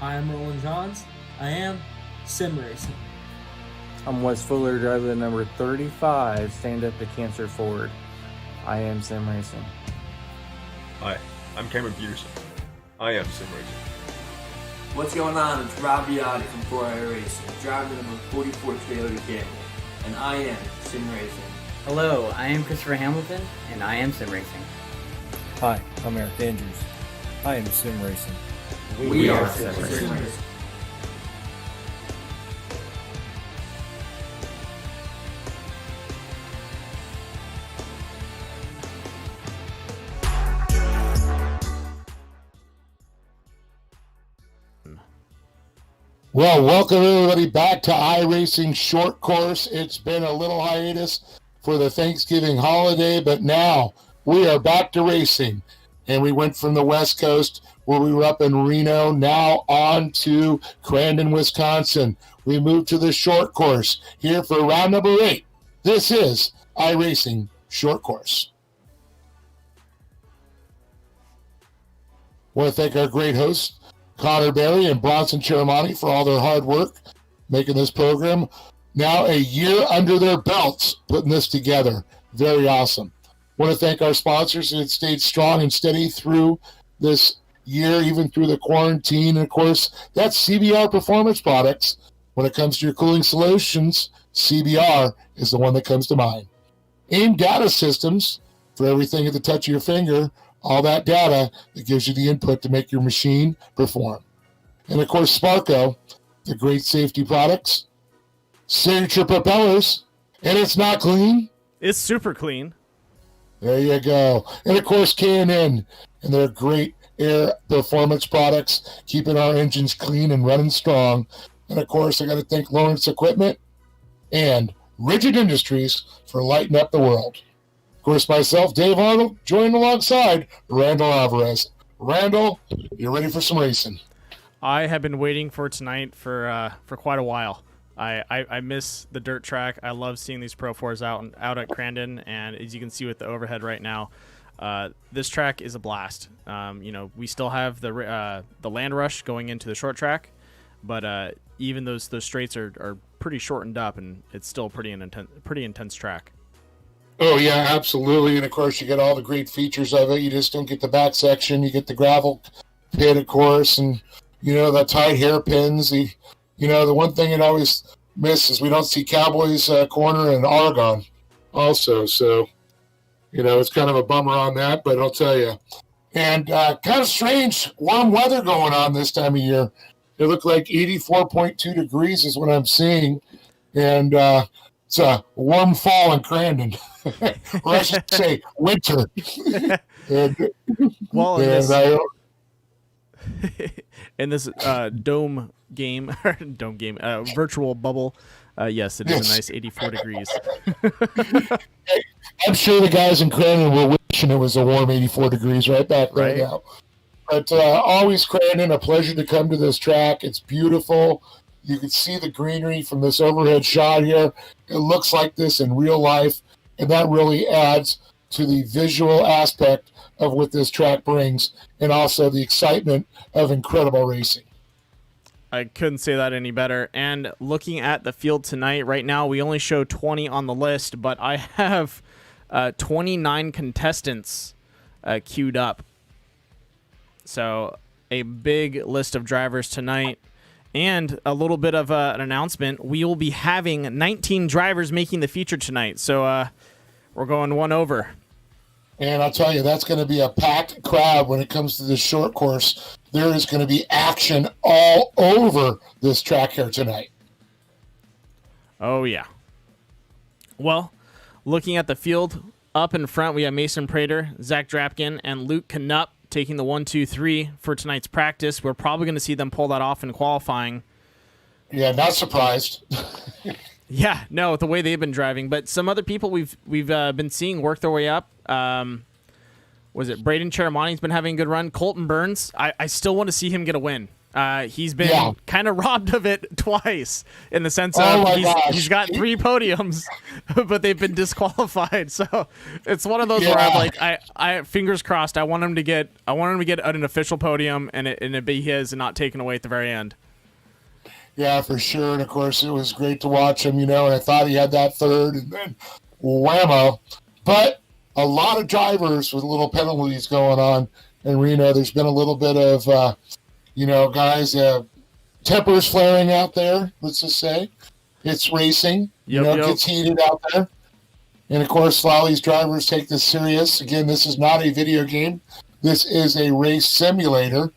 I am Roland Johns. I am sim racing. I'm Wes Fuller, driver of number 35, Stand Up to Cancer Forward. I am sim racing. Hi, I'm Cameron Peterson. I am sim racing. What's going on? It's Rob Biotti from 4iRacing, driver number 44 Toyota Camry, and I am sim racing. Hello, I am Christopher Hamilton, and I am sim racing. Hi, I'm Eric Andrews. I am sim racing. We are sim racing. Well, welcome everybody back to iRacing Short Course. It's been a little hiatus for the Thanksgiving holiday, but now we are back to racing. And we went from the West Coast where we were up in Reno, now on to Crandon, Wisconsin. We moved to the short course here for round number 8. This is iRacing Short Course. I want to thank our great hosts, Connor Berry and Bronson Chiramani, for all their hard work making this program. Now a year under their belts putting this together. Very awesome. I want to thank our sponsors that stayed strong and steady through this year, even through the quarantine. And of course, that's CBR Performance Products. When it comes to your cooling solutions, CBR is the one that comes to mind. AIM Data Systems, for everything at the touch of your finger, all that data that gives you the input to make your machine perform. And of course, Sparco, the great safety products, signature propellers, and it's not clean. It's super clean. There you go. And of course, K&N and their great air performance products, keeping our engines clean and running strong. And of course, I got to thank Lawrence Equipment and Rigid Industries for lighting up the world. Of course, myself, Dave Arnold, joined alongside Randall Alvarez. Randall, you ready for some racing? I have been waiting for tonight for quite a while. I miss the dirt track. I love seeing these Pro 4s out at Crandon, and as you can see with the overhead right now, this track is a blast. We still have the land rush going into the short track, but even those straights are pretty shortened up, and it's still pretty intense track. Oh, yeah, absolutely. And, of course, you get all the great features of it. You just don't get the back section. You get the gravel pit, of course, and, the tight hairpins. The one thing it always miss is we don't see Cowboys corner and Argonne also. So, it's kind of a bummer on that, but I'll tell you. And kind of strange warm weather going on this time of year. It looked like 84.2 degrees is what I'm seeing. And it's a warm fall in Crandon. Or I should say winter. In this dome game, virtual bubble, yes, it is a nice 84 degrees. I'm sure the guys in Crandon were wishing it was a warm 84 degrees right now. But always Crandon, a pleasure to come to this track. It's beautiful. You can see the greenery from this overhead shot here. It looks like this in real life, and that really adds to the visual aspect of what this track brings, and also the excitement of incredible racing. I couldn't say that any better. And looking at the field tonight, right now, we only show 20 on the list, but I have 29 contestants queued up. So a big list of drivers tonight. And a little bit of an announcement. We will be having 19 drivers making the feature tonight. So we're going one over. And I'll tell you, that's going to be a packed crowd when it comes to this short course. There is going to be action all over this track here tonight. Oh, yeah. Well, looking at the field, up in front, we have Mason Prater, Zach Drapkin, and Luke Knupp taking the 1, 2, 3 for tonight's practice. We're probably going to see them pull that off in qualifying. Yeah, not surprised. Yeah, no, the way they've been driving. But some other people we've been seeing work their way up. Was it Braden Chiramani's been having a good run? Colton Burns, I still want to see him get a win. He's been Yeah. kind of robbed of it twice in the sense Oh of my gosh. he's got 3 podiums, but they've been disqualified. So it's one of those where Yeah. I'm like, I fingers crossed. I want him to get an official podium and it be his and not taken away at the very end. Yeah, for sure. And of course, it was great to watch him, and I thought he had that third, and then whammo. But a lot of drivers with little penalties going on in Reno. There's been a little bit of, guys, tempers flaring out there, let's just say. It's racing. Yep. It gets heated out there. And of course, a lot of these drivers take this serious. Again, this is not a video game. This is a race simulator.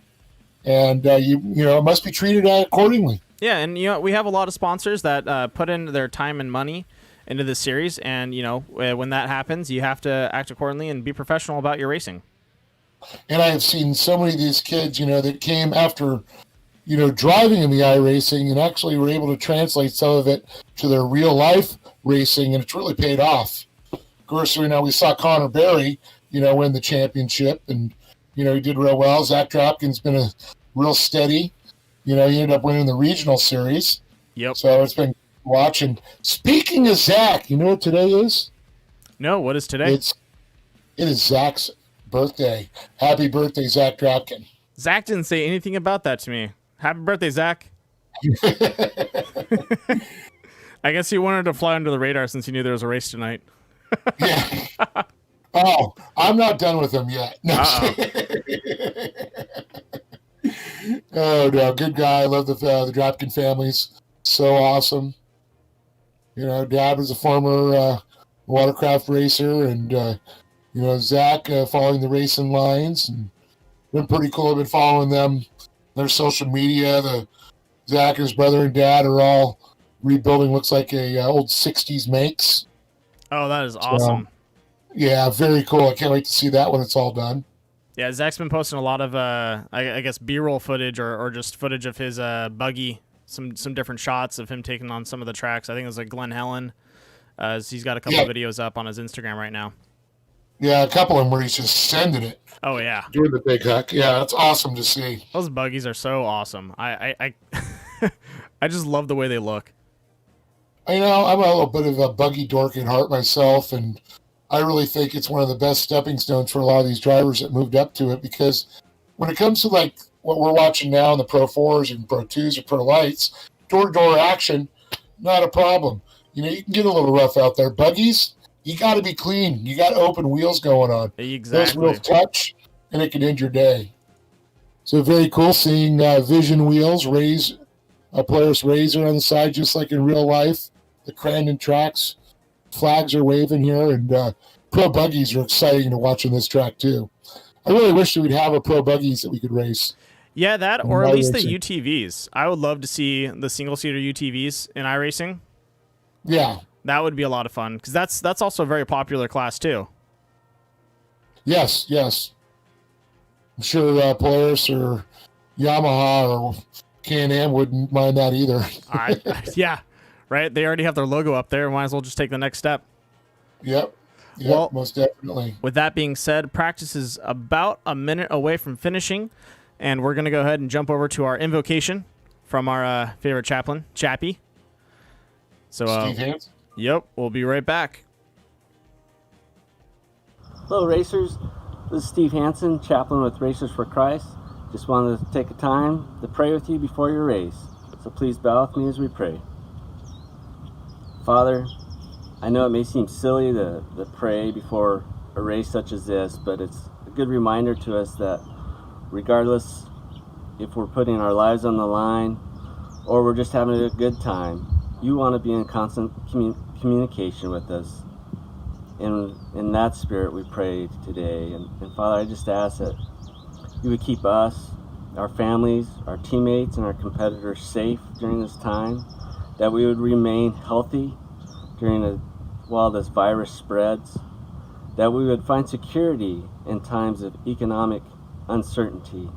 And, it must be treated accordingly. Yeah, and we have a lot of sponsors that put in their time and money into this series, and when that happens, you have to act accordingly and be professional about your racing. And I have seen so many of these kids, that came after, driving in the iRacing and actually were able to translate some of it to their real life racing, and it's really paid off. Of course, we saw Connor Berry, win the championship, and he did real well. Zach Dropkin's been a real steady. He ended up winning the regional series. Yep. So it's been watching. Speaking of Zach, you know what today is? No, what is today? It is Zach's birthday. Happy birthday, Zach Dropkin. Zach didn't say anything about that to me. Happy birthday, Zach. I guess he wanted to fly under the radar since he knew there was a race tonight. Yeah. Oh, I'm not done with him yet. No. Oh, no, good guy. I love the Dropkin families. So awesome. Dad was a former watercraft racer, and, Zach following the racing lines. And been pretty cool. I've been following them, their social media. Zach and his brother and dad are all rebuilding, looks like a old 60s makes. Oh, that is awesome. Yeah, very cool. I can't wait to see that when it's all done. Yeah, Zach's been posting a lot of, I guess, B-roll footage or just footage of his buggy, some different shots of him taking on some of the tracks. I think it was like Glen Helen. He's got a couple of videos up on his Instagram right now. Yeah, a couple of them where he's just sending it. Oh, yeah. Doing the big hook. Yeah, that's awesome to see. Those buggies are so awesome. I I just love the way they look. I'm a little bit of a buggy dork at heart myself, and I really think it's one of the best stepping stones for a lot of these drivers that moved up to it, because when it comes to like what we're watching now in the Pro 4s and Pro 2s or Pro Lights, door-to-door action, not a problem. You can get a little rough out there. Buggies, you got to be clean. You got open wheels going on. Exactly. Those wheels touch, and it can end your day. So very cool seeing Vision wheels raise a Polaris Razor on the side, just like in real life. The Crandon tracks. Flags are waving here, and pro buggies are exciting to watch on this track too. I really wish that we'd have a pro buggies that we could race. Yeah, that or at least the UTVs. I would love to see the single-seater UTVs in iRacing. Yeah, that would be a lot of fun because that's also a very popular class too. Yes. I'm sure Polaris or Yamaha or Can-Am wouldn't mind that either. Yeah. Right? They already have their logo up there. Might as well just take the next step. Yep, well, most definitely. With that being said, practice is about a minute away from finishing, and we're going to go ahead and jump over to our invocation from our favorite chaplain, Chappie. So, Steve Hansen? Yep, we'll be right back. Hello, racers. This is Steve Hansen, chaplain with Racers for Christ. Just wanted to take a time to pray with you before your race. So please bow with me as we pray. Father, I know it may seem silly to pray before a race such as this, but it's a good reminder to us that regardless if we're putting our lives on the line or we're just having a good time, you want to be in constant communication with us. And in that spirit we pray today. And Father, I just ask that you would keep us, our families, our teammates, and our competitors safe during this time, that we would remain healthy while this virus spreads, that we would find security in times of economic uncertainty,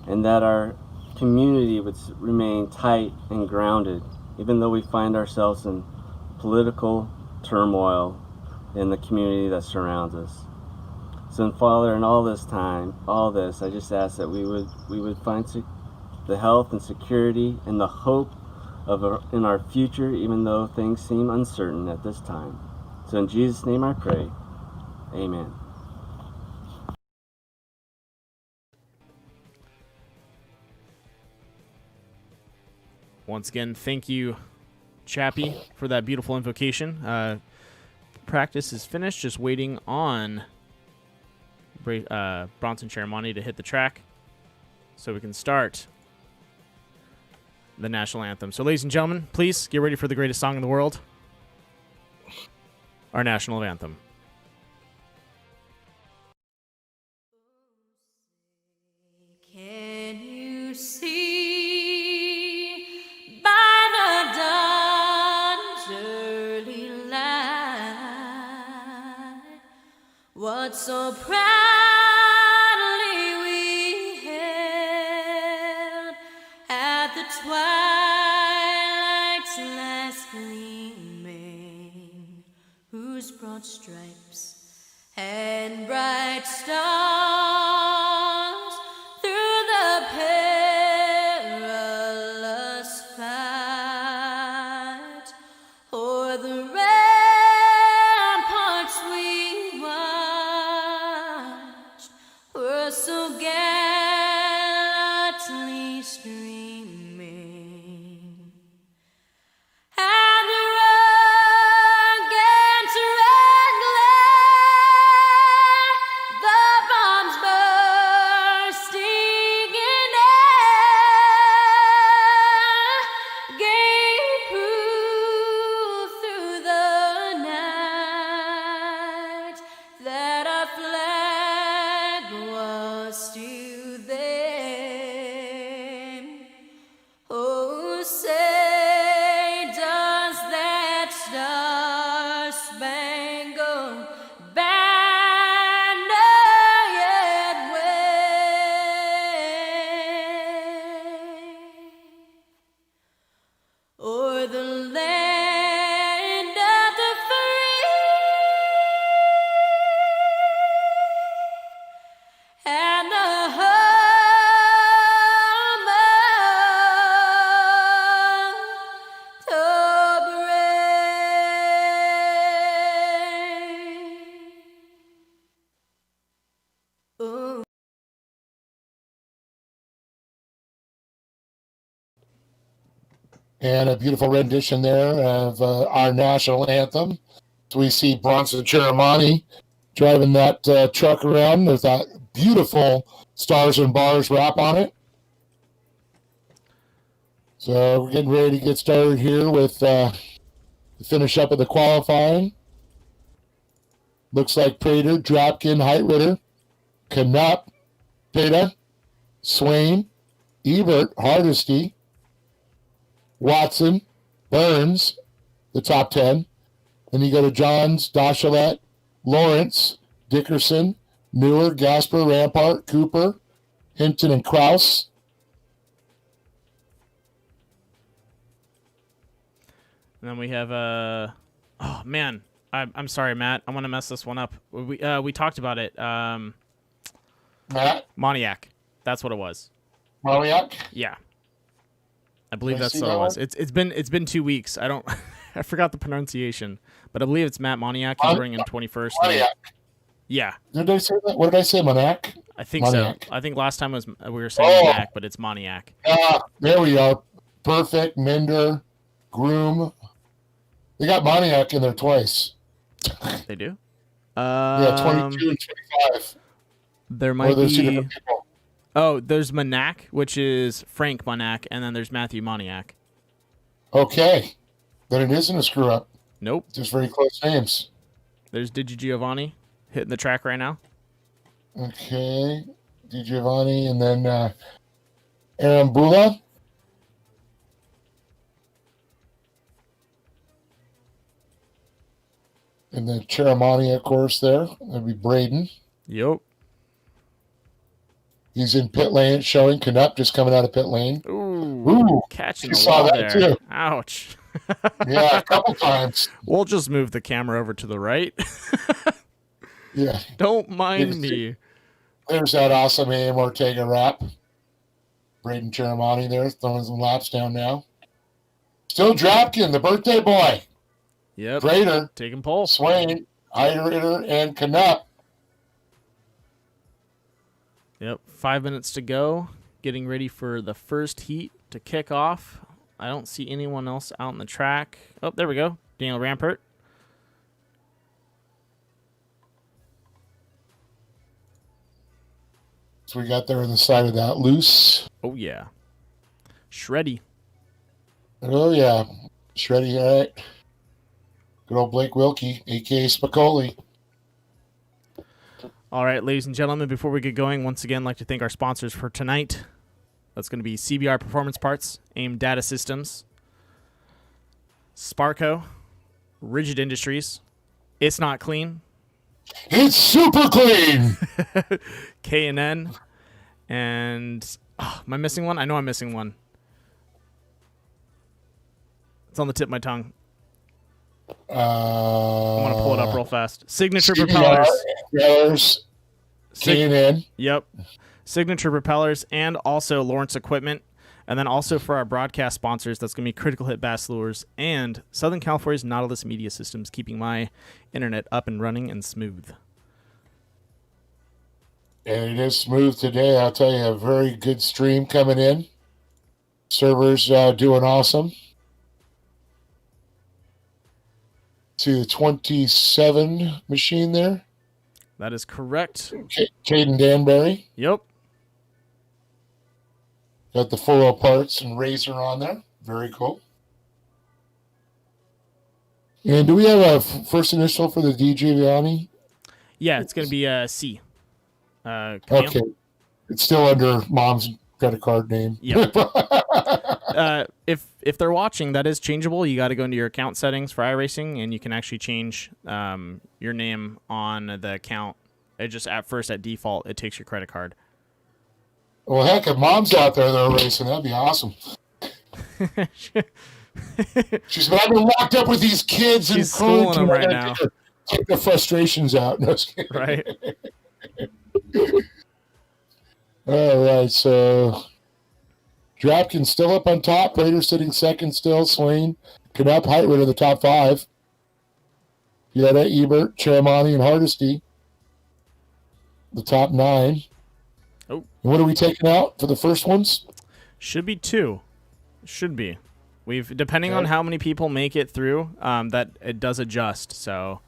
and that our community would remain tight and grounded, even though we find ourselves in political turmoil in the community that surrounds us. So, Father, in all this, I just ask that we would find the health and security and the hope in our future, even though things seem uncertain at this time. So in Jesus' name I pray, amen. Once again, thank you, Chappie, for that beautiful invocation. Practice is finished, just waiting on Bronson Chermani to hit the track so we can start the national anthem. So, ladies and gentlemen, please get ready for the greatest song in the world, our national anthem. Can you see by the dawn's early light what so proudly we hailed at the twilight's last gleaming, whose broad stripes and bright stars through the perilous fight o'er the ramparts we watched were so gallantly streaming. And the rugged red glare, the bombs bursting in air, gave proof through the night that our flag was still there. Oh, say does that star-spangled banner yet wave o'er the land of the free and the home of the brave? Oh. And a beautiful rendition there of our national anthem. So we see Bronson Chermani driving that truck around with that beautiful Stars and Bars wrap on it. So we're getting ready to get started here with the finish up of the qualifying. Looks like Prater, Dropkin, Heitritter, Knupp, Peta, Swain, Ebert, Hardesty, Watson, Burns, the top 10. Then you go to Johns, Dachelet, Lawrence, Dickerson, Newer, Gasper, Rampart, Cooper, Hinton, and Kraus. And then we have oh man, I'm sorry, Matt. I'm gonna mess this one up. We talked about it. Matt? Moniac. That's what it was. Moniac? Yeah. I believe Did I that's see what it that was. one? It's been 2 weeks. I don't I forgot the pronunciation, but I believe it's Matt Moniac. He's running in 21st. Moniac. Yeah, Did I say that? What did I say, Moniac? I think Moniac. so. I think last time we were saying Oh. Moniac, but it's Moniac. There we are. Perfect, Minder, Groom. They got Moniac in there twice. They do. Yeah, 22 and 25. There Or might there's two be. different people. Oh, there's Monac, which is Frank Monac, and then there's Matthew Moniac. Okay. Then it isn't a screw up. Nope. Just very close names. There's Digi Giovanni hitting the track right now. Okay. Di Giovanni and then Arambula. And then Chermani, of course, there. That'd be Braden. Yep. He's in pit lane showing Knupp just coming out of pit lane. Ooh, catching you the saw wall that there. too. Ouch. Yeah, a couple times. We'll just move the camera over to the right. Yeah. Don't mind me. There's that awesome AM Ortega wrap. Braden Cheramani there, throwing some laps down now. Still Dropkin, the birthday boy. Yep. Prater, Taking pole. Swain, iRacing, and Canuck. Yep. 5 minutes to go. Getting ready for the first heat to kick off. I don't see anyone else out on the track. Oh, there we go. Daniel Rampert. So we got there on the side of that loose. Oh, yeah. Shreddy. Oh, yeah. Shreddy, all right. Good old Blake Wilkie, a.k.a. Spicoli. All right, ladies and gentlemen, before we get going, once again, I'd like to thank our sponsors for tonight. That's going to be CBR Performance Parts, AIM Data Systems, Sparco, Rigid Industries, It's Not Clean, It's super clean. K&N, and am I missing one? I know I'm missing one. It's on the tip of my tongue. I want to pull it up real fast. Signature Propellers. K&N. Yep. Signature Propellers and also Lawrence Equipment. And then also for our broadcast sponsors, that's going to be Critical Hit Bass Lures and Southern California's Nautilus Media Systems, keeping my internet up and running and smooth. And it is smooth today. I'll tell you, a very good stream coming in. Servers doing awesome. To the 27 machine there. That is correct. Caden Danbury. Yep. Got the 4 parts and razor on there. Very cool. And do we have a first initial for the DJ Vianney? Yeah, it's going to be C. Okay. It's still under mom's credit card name. Yep. If they're watching, that is changeable. You got to go into your account settings for iRacing, and you can actually change your name on the account. It just at default, it takes your credit card. Well, heck, if mom's out there that are racing, that'd be awesome. She's been, I've been locked up with these kids and schooling them right now. Take the frustrations out. No, right. All right, so Dropkin still up on top. Prater sitting second still. Swain, Canuck, Heightwood in the top 5. Yetta, Ebert, Cheramani, and Hardesty. The top 9. Oh. And what are we taking out for the first ones? Should be 2. Should be. We've depending on how many people make it through, that it does adjust. So.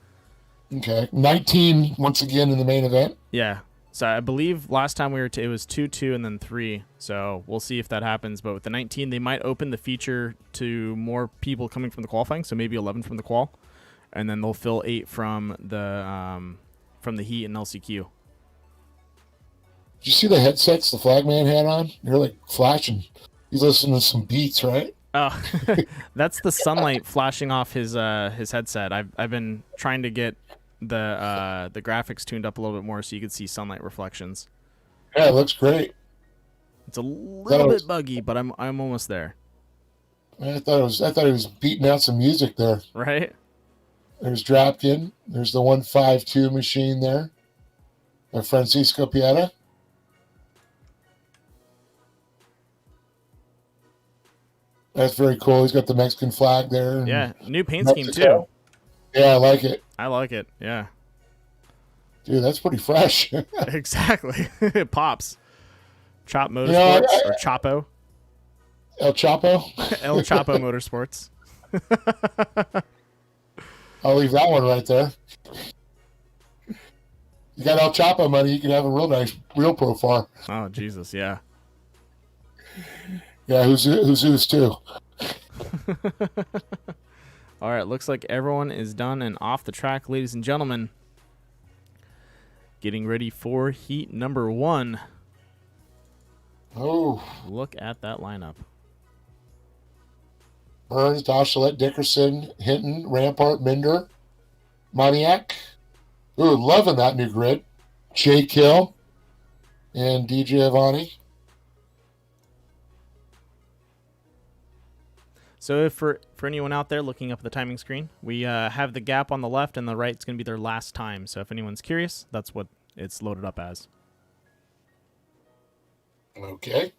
Okay, 19 once again in the main event. Yeah. So I believe last time it was 2, 2, and then 3. So we'll see if that happens. But with the 19, they might open the feature to more people coming from the qualifying. So maybe 11 from the qual, and then they'll fill 8 from the heat and LCQ. Did you see the headsets the flagman had on? They're like flashing. He's listening to some beats, right? Oh, that's the sunlight flashing off his headset. I've been trying to get the graphics tuned up a little bit more so you can see sunlight reflections. Yeah, it looks great. It's a little bit buggy, but I'm almost there. I thought he was beating out some music there. Right? There's Dropkin. There's the 152 machine there. Francisco Pieta. That's very cool. He's got the Mexican flag there. Yeah, new paint scheme too. Yeah, I like it. I like it. Yeah. Dude, that's pretty fresh. Exactly. It pops. Chop Motorsports or Chapo. El Chapo? El Chapo Motorsports. I'll leave that one right there. You got El Chapo money, you can have a real nice, real profile. Oh, Jesus, yeah. Yeah, who's too. All right, looks like everyone is done and off the track, ladies and gentlemen. Getting ready for heat number 1. Oh. Look at that lineup. Burns, Doshalet, Dickerson, Hinton, Rampart, Minder, Moniak. Ooh, loving that new grid. Jake Hill and DJ Avani. So for anyone out there looking up at the timing screen, we have the gap on the left and the right is going to be their last time. So if anyone's curious, that's what it's loaded up as. Okay.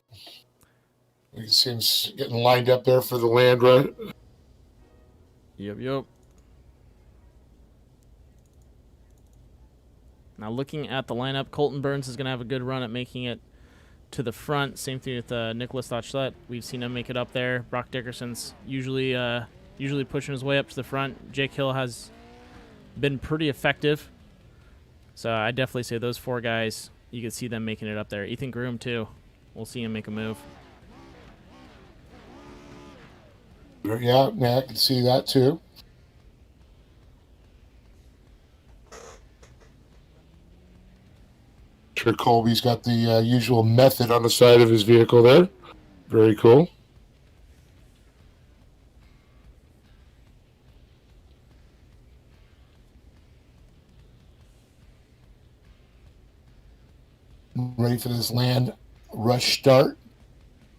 You can see him getting lined up there for the land run. Yep. Now looking at the lineup, Colton Burns is going to have a good run at making it to the front. Same thing with Nicholas Dachlet. We've seen him make it up there. Brock Dickerson's usually pushing his way up to the front. Jake Hill has been pretty effective. So I definitely say those 4 guys, you can see them making it up there. Ethan Groom too. We'll see him make a move. Yeah, I can see that too. Sure, Colby's got the usual method on the side of his vehicle there. Very cool. Ready for this land rush start.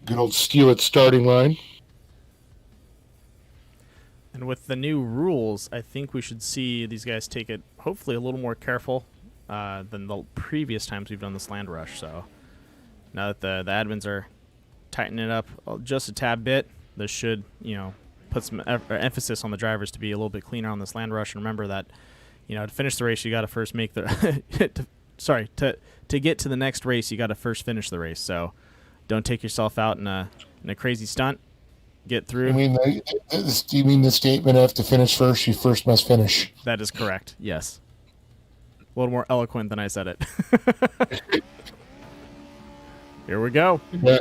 Good old Steelett starting line. And with the new rules, I think we should see these guys take it hopefully a little more careful than the previous times we've done this land rush. So now that the admins are tightening it up just a tad bit, this should, put some emphasis on the drivers to be a little bit cleaner on this land rush. And remember that, to finish the race, you got to first make the to get to the next race, you got to first finish the race. So don't take yourself out in a crazy stunt. Get through. You mean the statement of to finish first, you first must finish? That is correct. Yes. A little more eloquent than I said it. Here we go. Yeah.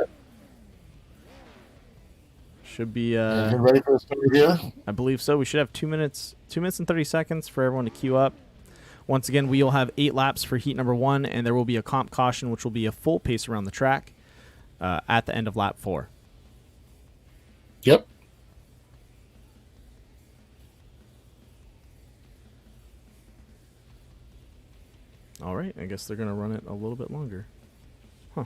Should be. You ready for the start here? I believe so. We should have 2 minutes and 30 seconds for everyone to queue up. Once again, we will have 8 laps for heat number 1, and there will be a comp caution, which will be a full pace around the track at the end of lap 4. Yep. All right. I guess they're going to run it a little bit longer. Huh.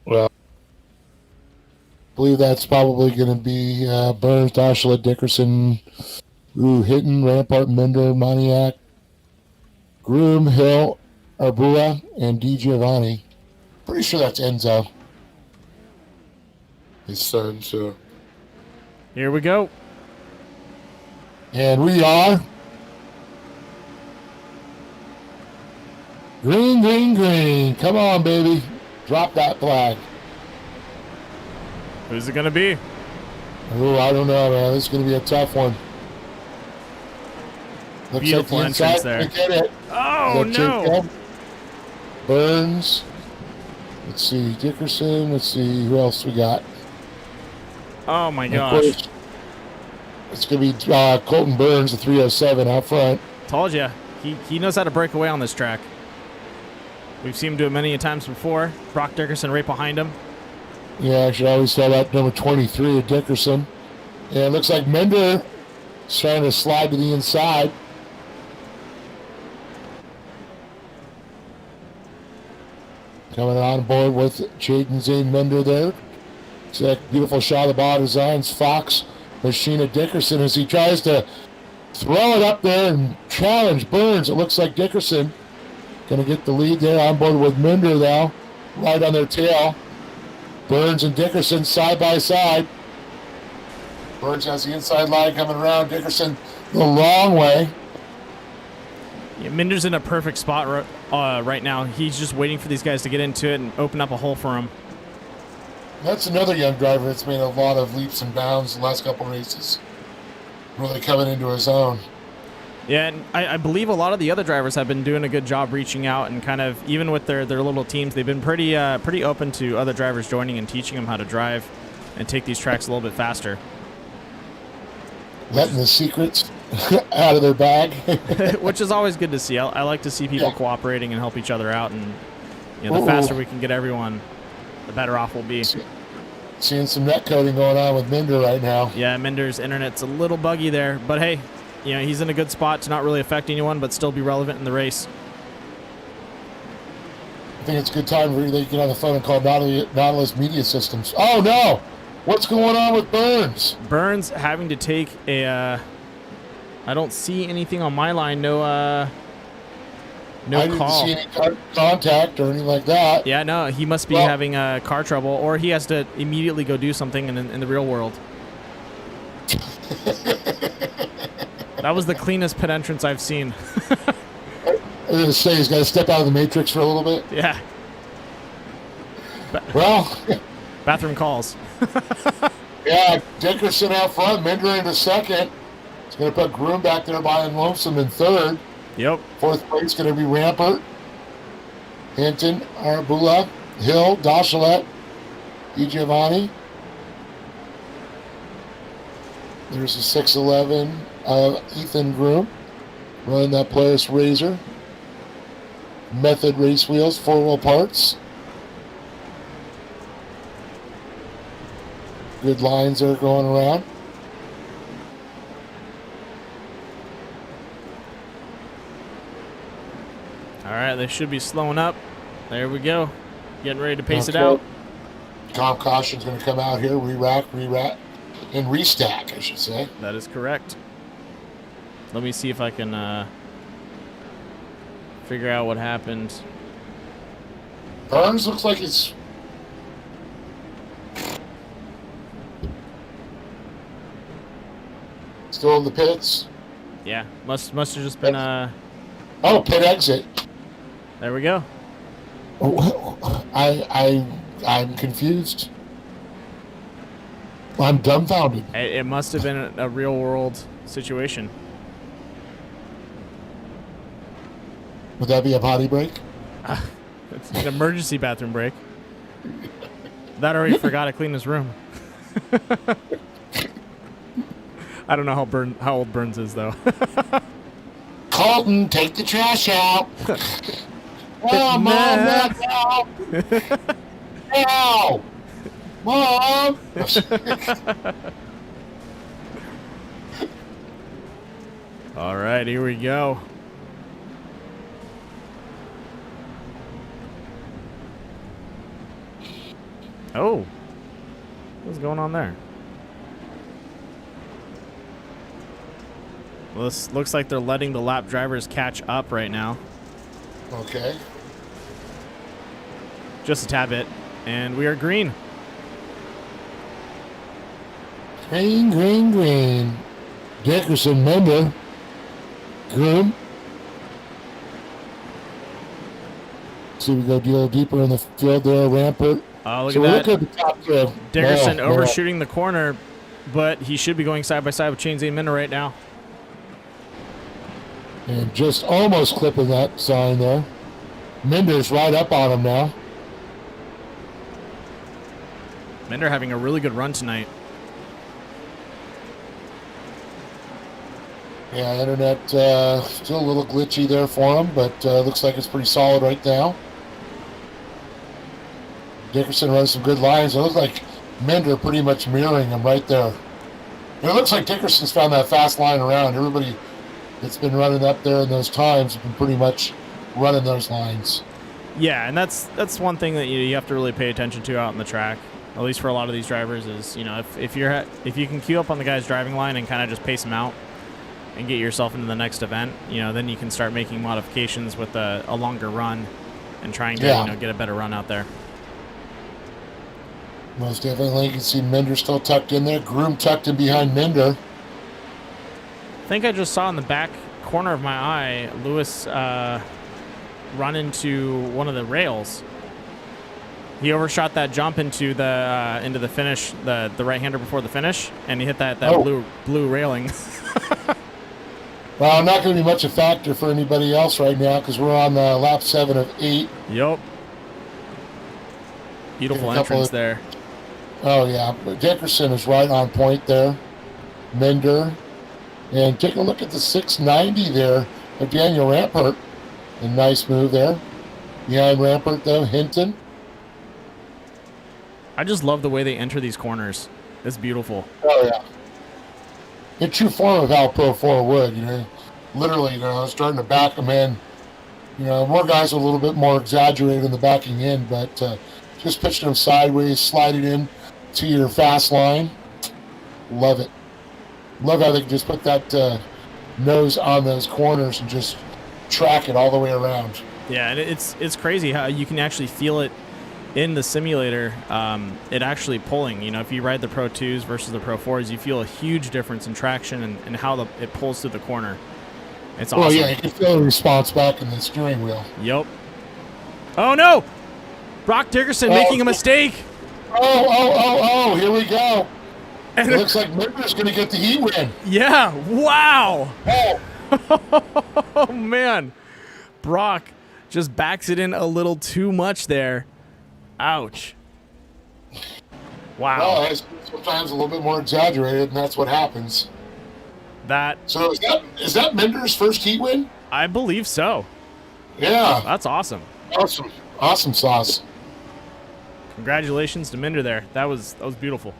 Well, I believe that's probably going to be Burns, Dachlet, Dickerson, Hinton, Rampart, Mender, Moniak, Groom, Hill, Arbua, and Di Giovanni. Pretty sure that's Enzo, his son. So here we go. And we are green, green, green. Come on, baby. Drop that flag. Who's it going to be? Oh, I don't know, man. This is going to be a tough one. Looks Beautiful like the entrance there. Get it. Oh, no. Burns. Let's see. Dickerson. Let's see. Who else we got? Oh, my gosh. It's going to be Colton Burns, the 307 out front. Told you. He knows how to break away on this track. We've seen him do it many times before. Brock Dickerson right behind him. Yeah, actually, I always saw that number 23 of Dickerson. And it looks like Mender is trying to slide to the inside. Coming on board with Jaden Zane Mender there. It's that beautiful shot of the ball designs. Fox, Machina Dickerson as he tries to throw it up there and challenge Burns. It looks like Dickerson going to get the lead there on board with Mender now, right on their tail. Burns and Dickerson side by side. Burns has the inside line coming around. Dickerson the long way. Yeah, Minder's in a perfect spot right now. He's just waiting for these guys to get into it and open up a hole for him. That's another young driver that's made a lot of leaps and bounds the last couple races. Really coming into his own. Yeah, and I believe a lot of the other drivers have been doing a good job reaching out and kind of, even with their little teams, they've been pretty open to other drivers joining and teaching them how to drive and take these tracks a little bit faster. Letting the secrets out of their bag. Which is always good to see. I like to see people cooperating and help each other out, and the faster we can get everyone, the better off we'll be. Seeing some net coding going on with Mender right now. Yeah, Mender's internet's a little buggy there, but hey, he's in a good spot to not really affect anyone, but still be relevant in the race. I think it's a good time for you to get on the phone and call Nautilus Media Systems. Oh, no! What's going on with Burns? Burns having to take a... I don't see anything on my line. No No I didn't call. see any contact or anything like that. Yeah, no, he must be having car trouble, or he has to immediately go do something in the real world. That was the cleanest pit entrance I've seen. I was going to say, he's got to step out of the matrix for a little bit. Yeah. Well, bathroom calls. yeah, Dickerson out front, Minder into second. He's going to put Groom back there behind Lonesome in third. Yep. Fourth place going to be Rampart, Hinton, Arbula, Hill, Dachelet, Giovanni. There's a 6'11", Ethan Groom running that Polaris Razor. Method race wheels, 4-wheel parts. Good lines are going around. All right, they should be slowing up. There we go. Getting ready to pace it out. Tom Caution's going to come out here, re-rack, and restack, I should say. That is correct. Let me see if I can figure out what happened. Burns looks like it's... Still in the pits. Yeah, must have just been Oh, pit exit. There we go. Oh, I'm confused. I'm dumbfounded. It must have been a real world situation. Would that be a potty break? It's an emergency bathroom break. That already forgot to clean his room. I don't know how old Burns is though. Colton, take the trash out. Oh, Mom, not now. Now. Mom. All right, here we go. Oh, what's going on there? Well, this looks like they're letting the lap drivers catch up right now. Okay. Just a tad bit, and we are green. Green, green, green. Dickerson, Mender. Groom. See, we go a little deeper in the field there, Rampart. Oh, look so at that. Look at the top there. Dickerson overshooting the corner, but he should be going side by side with Chains A Minna right now. And just almost clipping that sign there. Minder's right up on him now. Minder having a really good run tonight. Yeah, internet still a little glitchy there for him, but looks like it's pretty solid right now. Dickerson runs some good lines. It looks like Minder pretty much mirroring him right there. And it looks like Dickerson's found that fast line around. Everybody that's been running up there in those times have been pretty much running those lines. Yeah, and that's one thing that you have to really pay attention to out on the track. At least for a lot of these drivers is, you know, if you can queue up on the guy's driving line and kind of just pace him out and get yourself into the next event, you know, then you can start making modifications with a longer run and trying to you know, get a better run out there. Most definitely. You can see Minder still tucked in there. Groom tucked in behind Minder. I think I just saw in the back corner of my eye Lewis run into one of the rails. He overshot that jump into the finish, the right-hander before the finish, and he hit that blue railing. Well, not going to be much a factor for anybody else right now because we're on lap 7 of 8. Yep. Beautiful entrance there. Oh, yeah. But Dickerson is right on point there. Minder. And take a look at the 690 there of Daniel Rampart. A nice move there. Behind Rampart, though, Hinton. I just love the way they enter these corners. It's beautiful. Oh, yeah. In true form of how Pro 4 would, you know. Literally, you know, starting to back them in. You know, more guys are a little bit more exaggerated in the backing in, but just pitching them sideways, sliding in to your fast line. Love it. Love how they can just put that nose on those corners and just track it all the way around. Yeah, and it's crazy how you can actually feel it in the simulator. It actually pulling. You know, if you ride the Pro 2s versus the Pro 4s, you feel a huge difference in traction and how it pulls through the corner. It's awesome. Well, yeah, you can feel the response back in the steering wheel. Yep. Oh no! Brock Dickerson making a mistake. Oh! Here we go. And it looks like Minder's going to get the heat win. Yeah. Wow. Oh. Oh man, Brock just backs it in a little too much there. Ouch. Wow. Well, it's sometimes a little bit more exaggerated, and that's what happens. So is that Minder's first heat win? I believe so. Yeah. That's awesome. Awesome sauce. Congratulations to Minder there. That was beautiful.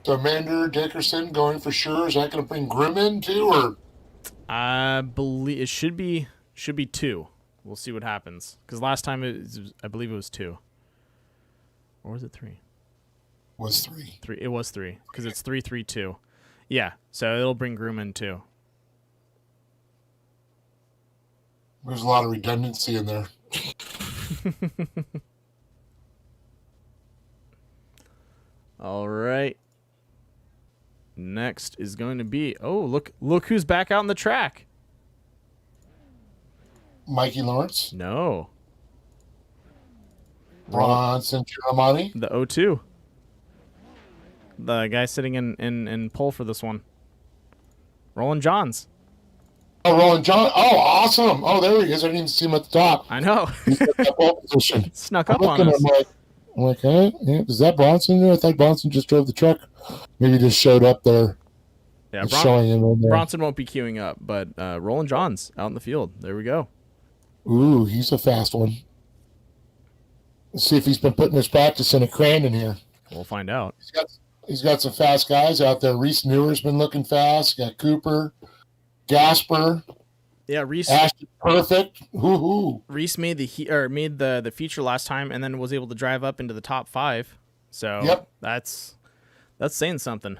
So Minder, Dickerson going for sure. Is that going to bring Grimm in too, or? I believe it should be 2. We'll see what happens. Because last time I believe it was 2. Or was it 3? Was 3. 3. It was 3 because it's 3-3-2. Yeah, so it'll bring Groom in too. There's a lot of redundancy in there. All right. Next is going to be look who's back out on the track. Mikey Lawrence? No. Bronson Giramani? The O2. The guy sitting in pole for this one. Roland Johns. Oh, Roland John. Oh, awesome. Oh, there he is. I didn't even see him at the top. I know. He's at that pole position. Snuck up on us. I'm like, hey, yeah, is that Bronson there? I thought Bronson just drove the truck. Maybe just showed up there. Yeah, showing him in there. Bronson won't be queuing up, but Roland Johns out in the field. There we go. Ooh, he's a fast one. Let's see if he's been putting his practice in a Crandon here. We'll find out. He's got some fast guys out there. Reese Newer's been looking fast. Got Cooper, Gasper. Yeah, Reese. Ashton Perfect. Woohoo! Reese made the feature last time, and then was able to drive up into the top 5. So yep. that's saying something.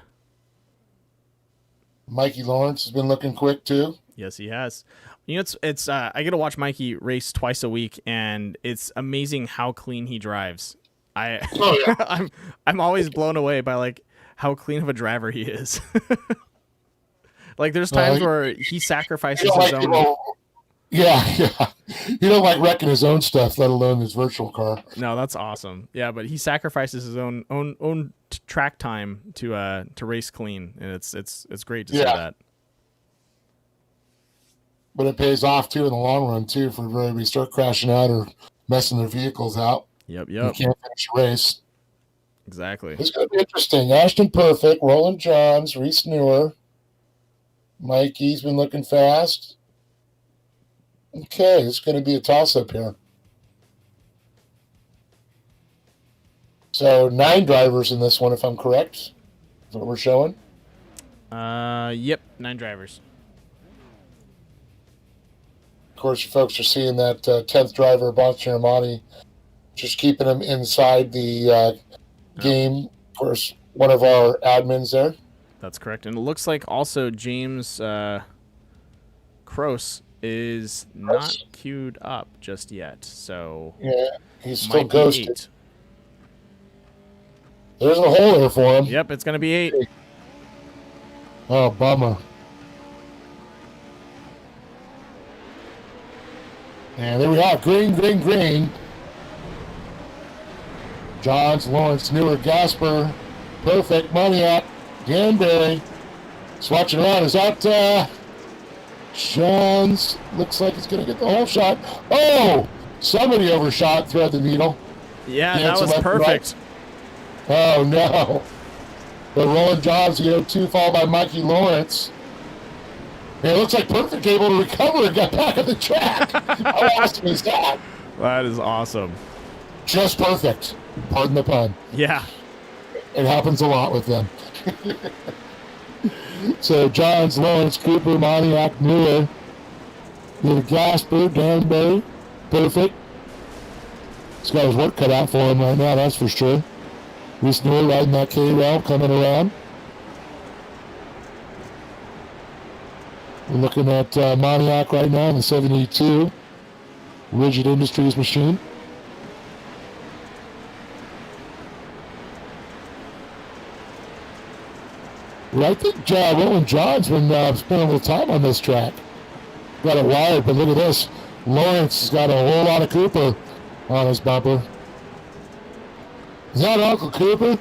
Mikey Lawrence has been looking quick too. Yes, he has. You know, it's I get to watch Mikey race twice a week, and it's amazing how clean he drives. I'm always blown away by like how clean of a driver he is. Like there's times where he sacrifices his own. Yeah. He don't like wrecking his own stuff, let alone his virtual car. No, that's awesome. Yeah, but he sacrifices his own track time to race clean, and it's great to see that. But it pays off too in the long run too for everybody start crashing out or messing their vehicles out. Yep. You can't finish a race. Exactly. It's going to be interesting. Ashton Perfect, Roland Johns, Reese Newer, Mikey's been looking fast. Okay, it's going to be a toss-up here. So 9 drivers in this one, if I'm correct. Is what we're showing? Yep, 9 drivers. Of course, you folks are seeing that 10th driver, Bronson Giramani, just keeping him inside the game. Of course, one of our admins there. That's correct. And it looks like also James Kroos is not queued up just yet. So yeah, he's still ghosted. 8. There's a hole there for him. Yep, it's going to be 8. Oh, bummer. And there we are. Green. Johns, Lawrence, Newer, Gasper, Perfect, Moniak, Danbury. Swatching around. Is that Johns? Looks like he's going to get the whole shot. Oh! Somebody overshot, thread the needle. Yeah, that was perfect. Right. Oh, no. But Roland Johns, 2 followed by Mikey Lawrence. And it looks like Perfect able to recover and get back on the track. How awesome is that? That is awesome. Just perfect. Pardon the pun. Yeah. It happens a lot with them. So Johns, Lawrence, Cooper, Moniak, Newer, Gasper, Danbury, Perfect. He's got his work cut out for him right now, that's for sure. Reese Noor riding that K-Rail coming around. We're looking at Moniac right now in the 782 Rigid Industries machine. Well, I think Roland John's been spending a little time on this track. Got it wired, but look at this. Lawrence has got a whole lot of Cooper on his bumper. Is that Uncle Cooper?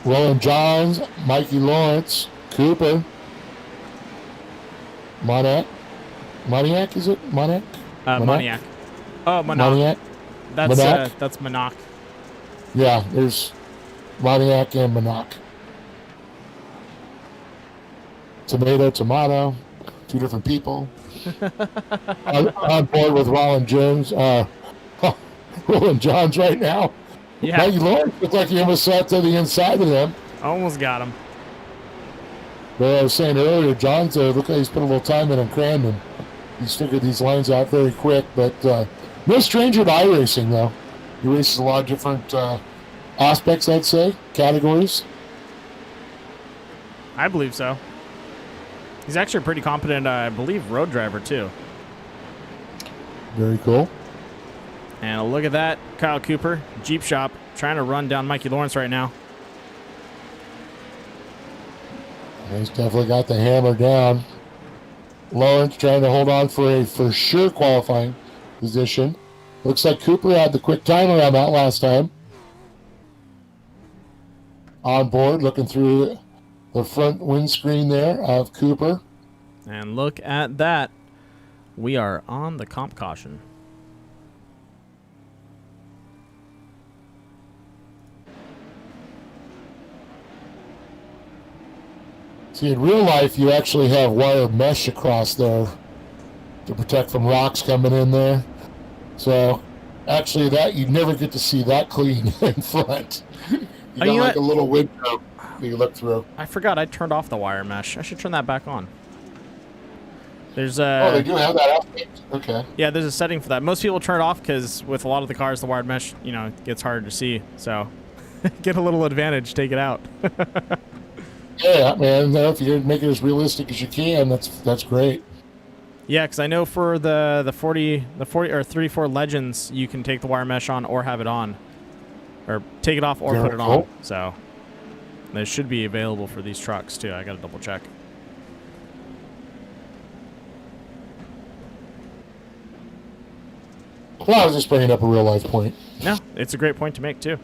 Roland Johns, Mikey Lawrence, Cooper, Moniac, is it? Moniac? Moniac. Oh, Monac. That's Monac. Yeah, there's Moniac and Monac. Tomato, two different people. on board with Roland Jones, Roland Johns right now. Yeah. Mikey Lawrence looked like he almost sat to the inside of them. Almost got him. But I was saying earlier, John's look like he's put a little time in Crandon. He's figured these lines out very quick, but no stranger to iRacing, though. He races a lot of different aspects, I'd say, categories. I believe so. He's actually a pretty competent, I believe, road driver, too. Very cool. And look at that. Kyle Cooper, Jeep Shop, trying to run down Mikey Lawrence right now. He's definitely got the hammer down. Lawrence trying to hold on for a for sure qualifying position. Looks like Cooper had the quick timer on that last time. On board, looking through the front windscreen there of Cooper. And look at that. We are on the comp caution. See, in real life, you actually have wire mesh across there to protect from rocks coming in there. So, actually, that you never get to see that clean in front. You got like a little window that you look through. I forgot I turned off the wire mesh. I should turn that back on. There's oh, they do have that aspect. Okay. Yeah, there's a setting for that. Most people turn it off because with a lot of the cars, the wired mesh, you know, gets harder to see. So, get a little advantage, take it out. Yeah, man. If you make it as realistic as you can, that's great. Yeah, because I know for the 40 or 34 Legends, you can take the wire mesh on or have it on, or take it off or put it on. So, they should be available for these trucks too. I got to double check. Well, I was just bringing up a real life point. No, it's a great point to make too.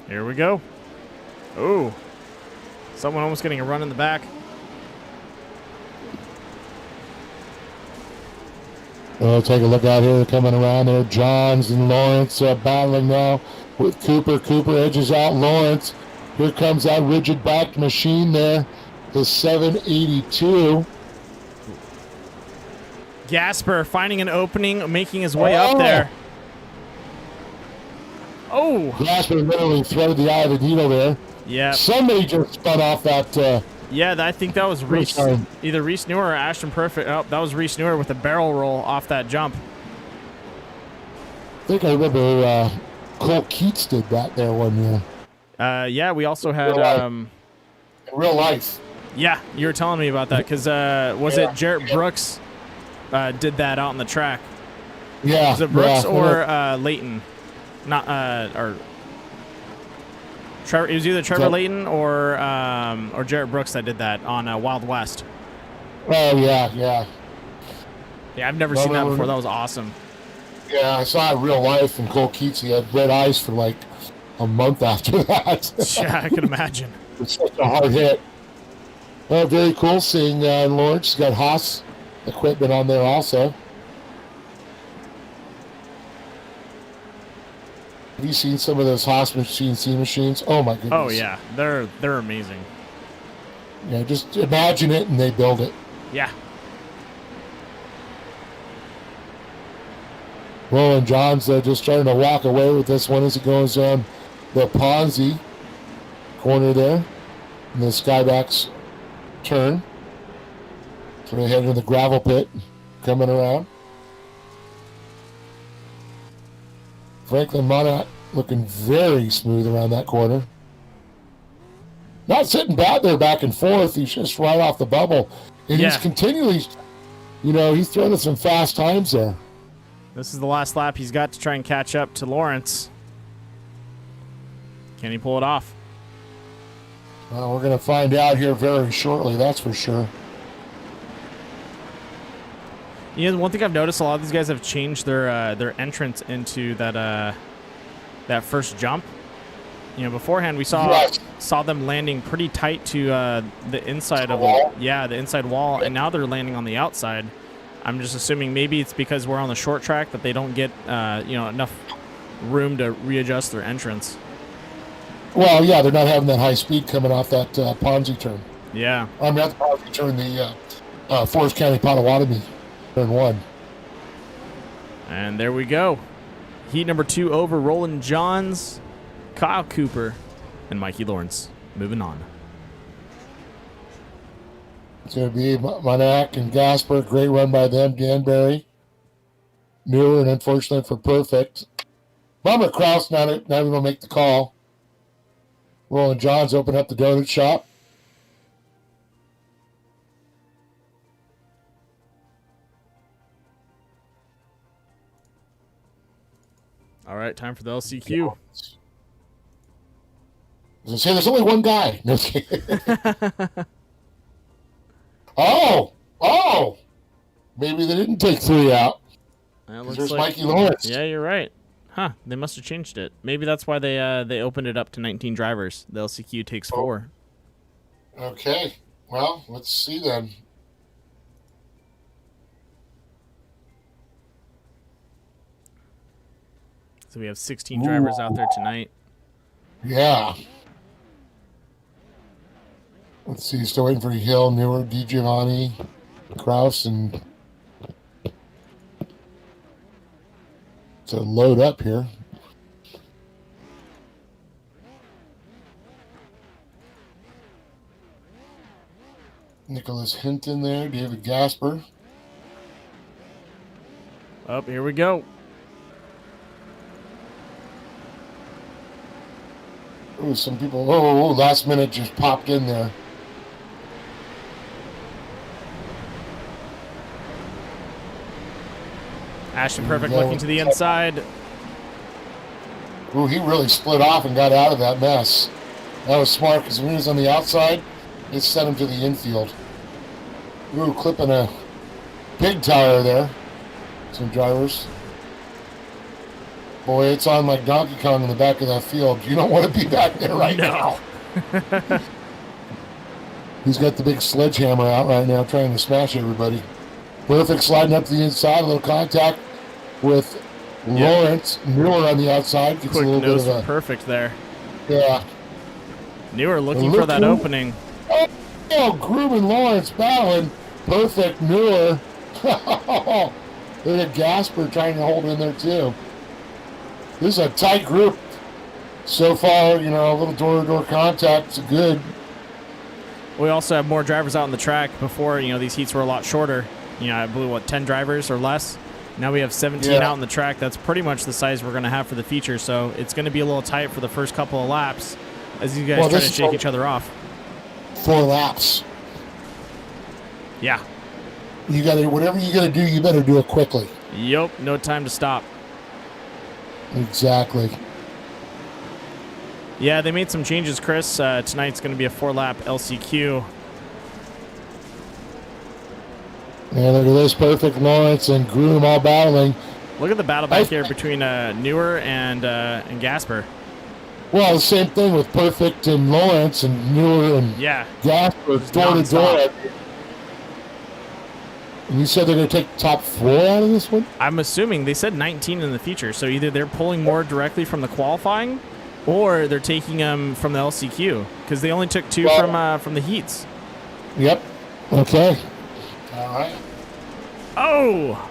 Here we go. Oh, someone almost getting a run in the back. We'll take a look out here. Coming around there. Johns and Lawrence battling now with Cooper. Cooper edges out Lawrence. Here comes that rigid backed machine there. The 782. Gasper finding an opening, making his way up there. Oh! Gasper literally threaded the eye of the needle there. Yeah. Somebody just spun off that. Yeah, I think that was Reese. Either Reese Newer or Ashton Perfect. Oh, that was Reese Newer with a barrel roll off that jump. I think I remember Cole Keats did that there one year. Yeah, we also had... In real life. Yeah, you were telling me about that, because was it Jarrett Brooks did that out on the track? Yeah. Was it Brooks or Layton? Not or Trevor. It was either Trevor Layton or Jarrett Brooks that did that on Wild West. Oh yeah. Yeah, I've never seen that before. That was awesome. Yeah, I saw it in real life in Cole Keats. He had red eyes for like a month after that. Yeah, I can imagine. It's such a hard hit. Well, very cool seeing Lawrence. He's got Haas equipment on there also. Have you seen some of those Haas CNC machines? Oh my goodness. Oh yeah, they're amazing. Yeah, just imagine it and they build it. Yeah. Roland John's just starting to walk away with this one as he goes down the Ponzi corner there. And the Skyback's turn. So they head into the gravel pit, coming around. Franklin Monat looking very smooth around that corner. Not sitting bad there back and forth. He's just right off the bubble. And he's continually, he's throwing some fast times there. This is the last lap he's got to try and catch up to Lawrence. Can he pull it off? Well, we're going to find out here very shortly, that's for sure. One thing I've noticed, a lot of these guys have changed their entrance into that first jump. Beforehand we saw them landing pretty tight to the inside of the inside wall, and now they're landing on the outside. I'm just assuming maybe it's because we're on the short track that they don't get enough room to readjust their entrance. Well, yeah, they're not having that high speed coming off that Ponzi turn. Yeah. I mean, not the Ponzi turn, the Forest County Potawatomi turn 1. And there we go. Heat number 2 over. Roland Johns, Kyle Cooper, and Mikey Lawrence. Moving on. It's going to be Monac and Gasper. Great run by them. Danbury. Newer, and unfortunately for Perfect. Bummer Kraus not even going to make the call. Roland Johns open up the donut shop. All right, time for the LCQ. I was going to say, there's only one guy. No kidding. Oh! Maybe they didn't take 3 out. There's Mikey Lawrence. Yeah, you're right. Huh, they must have changed it. Maybe that's why they opened it up to 19 drivers. The LCQ takes 4. Okay. Well, let's see then. So we have 16 drivers out there tonight. Yeah. Let's see. Still waiting for Hill, Newer, DiGiovanni, Kraus, and to load up here. Nicholas Hinton there, David Gasper. Up, here we go. Ooh, some people, last minute just popped in there. Ashton Perfect looking to the inside. Ooh, he really split off and got out of that mess. That was smart, because when he was on the outside, it sent him to the infield. Ooh, clipping a big tire there. Some drivers. Boy, it's on like Donkey Kong in the back of that field. You don't want to be back there right now. He's got the big sledgehammer out right now trying to smash everybody. Perfect sliding up to the inside, a little contact with Lawrence. Newer on the outside. Gets Quick a little nose bit of for Perfect there. Yeah. Newer looking for that opening. Oh, Groom and Lawrence battling. Perfect, Newer. Look at Gasper trying to hold in there too. This is a tight group. So far, a little door-to-door contact is good. We also have more drivers out on the track. Before, these heats were a lot shorter. I believe, 10 drivers or less? Now we have 17 out on the track. That's pretty much the size we're going to have for the feature, so it's going to be a little tight for the first couple of laps as you guys try to shake each other off. 4 laps. Yeah. Whatever you got to do, you better do it quickly. Yup, no time to stop. Exactly. Yeah, they made some changes, Chris. Tonight's going to be a 4-lap LCQ. And look at this, Perfect, Lawrence, and Groom all battling. Look at the battle back here between Newer and Gasper. Well, the same thing with Perfect and Lawrence and Newer and Gasper, door to door. And you said they're going to take top 4 out of this one? I'm assuming they said 19 in the future, so either they're pulling more directly from the qualifying, or they're taking them from the LCQ because they only took 2 from the heats. Yep. Okay. All right. Oh.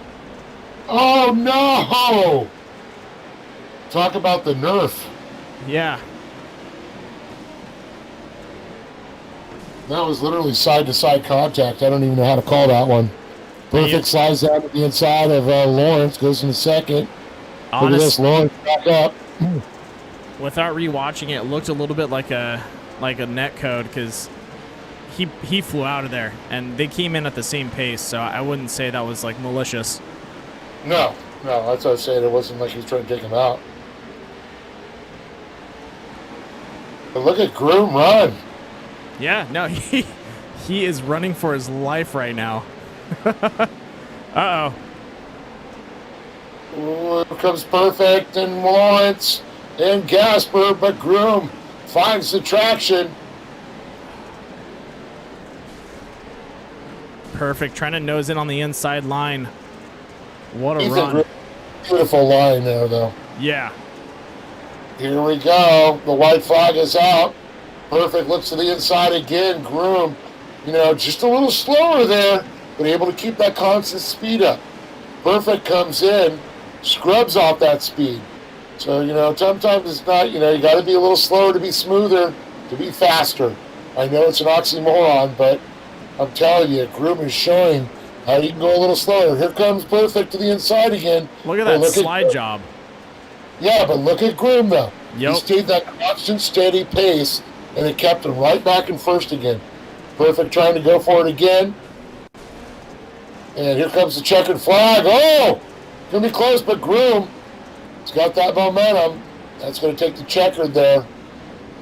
Oh no! Talk about the nerf. Yeah. That was literally side-to-side contact. I don't even know how to call that one. Perfect slides down to the inside of Lawrence, goes in the second. Look at this, Lawrence back up. Without rewatching it, it looked a little bit like a net code because he flew out of there, and they came in at the same pace, so I wouldn't say that was like malicious. No, that's what I was saying. It wasn't like he was trying to take him out. But look at Groom run. Yeah, no, he is running for his life right now. Uh-oh. Here comes Perfect and Lawrence and Gasper, but Groom finds the traction. Perfect, trying to nose in on the inside line. What a run. Beautiful line there, though. Yeah. Here we go. The white flag is out. Perfect looks to the inside again. Groom, just a little slower there, but able to keep that constant speed up. Perfect comes in, scrubs off that speed. So, sometimes it's not, you got to be a little slower to be smoother, to be faster. I know it's an oxymoron, but I'm telling you, Groom is showing how you can go a little slower. Here comes Perfect to the inside again. Look at that slide job. Yeah, but look at Groom, though. Yep. He stayed that constant, steady pace, and it kept him right back in first again. Perfect trying to go for it again. And here comes the checkered flag. Oh! Going to be close, but Groom has got that momentum. That's going to take the checkered there.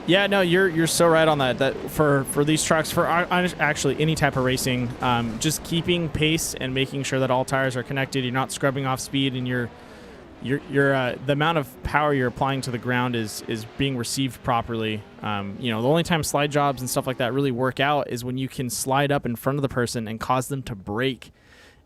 Yeah, no, you're so right on that. That for these trucks, for actually any type of racing, just keeping pace and making sure that all tires are connected. You're not scrubbing off speed, and you're the amount of power you're applying to the ground is being received properly. The only time slide jobs and stuff like that really work out is when you can slide up in front of the person and cause them to brake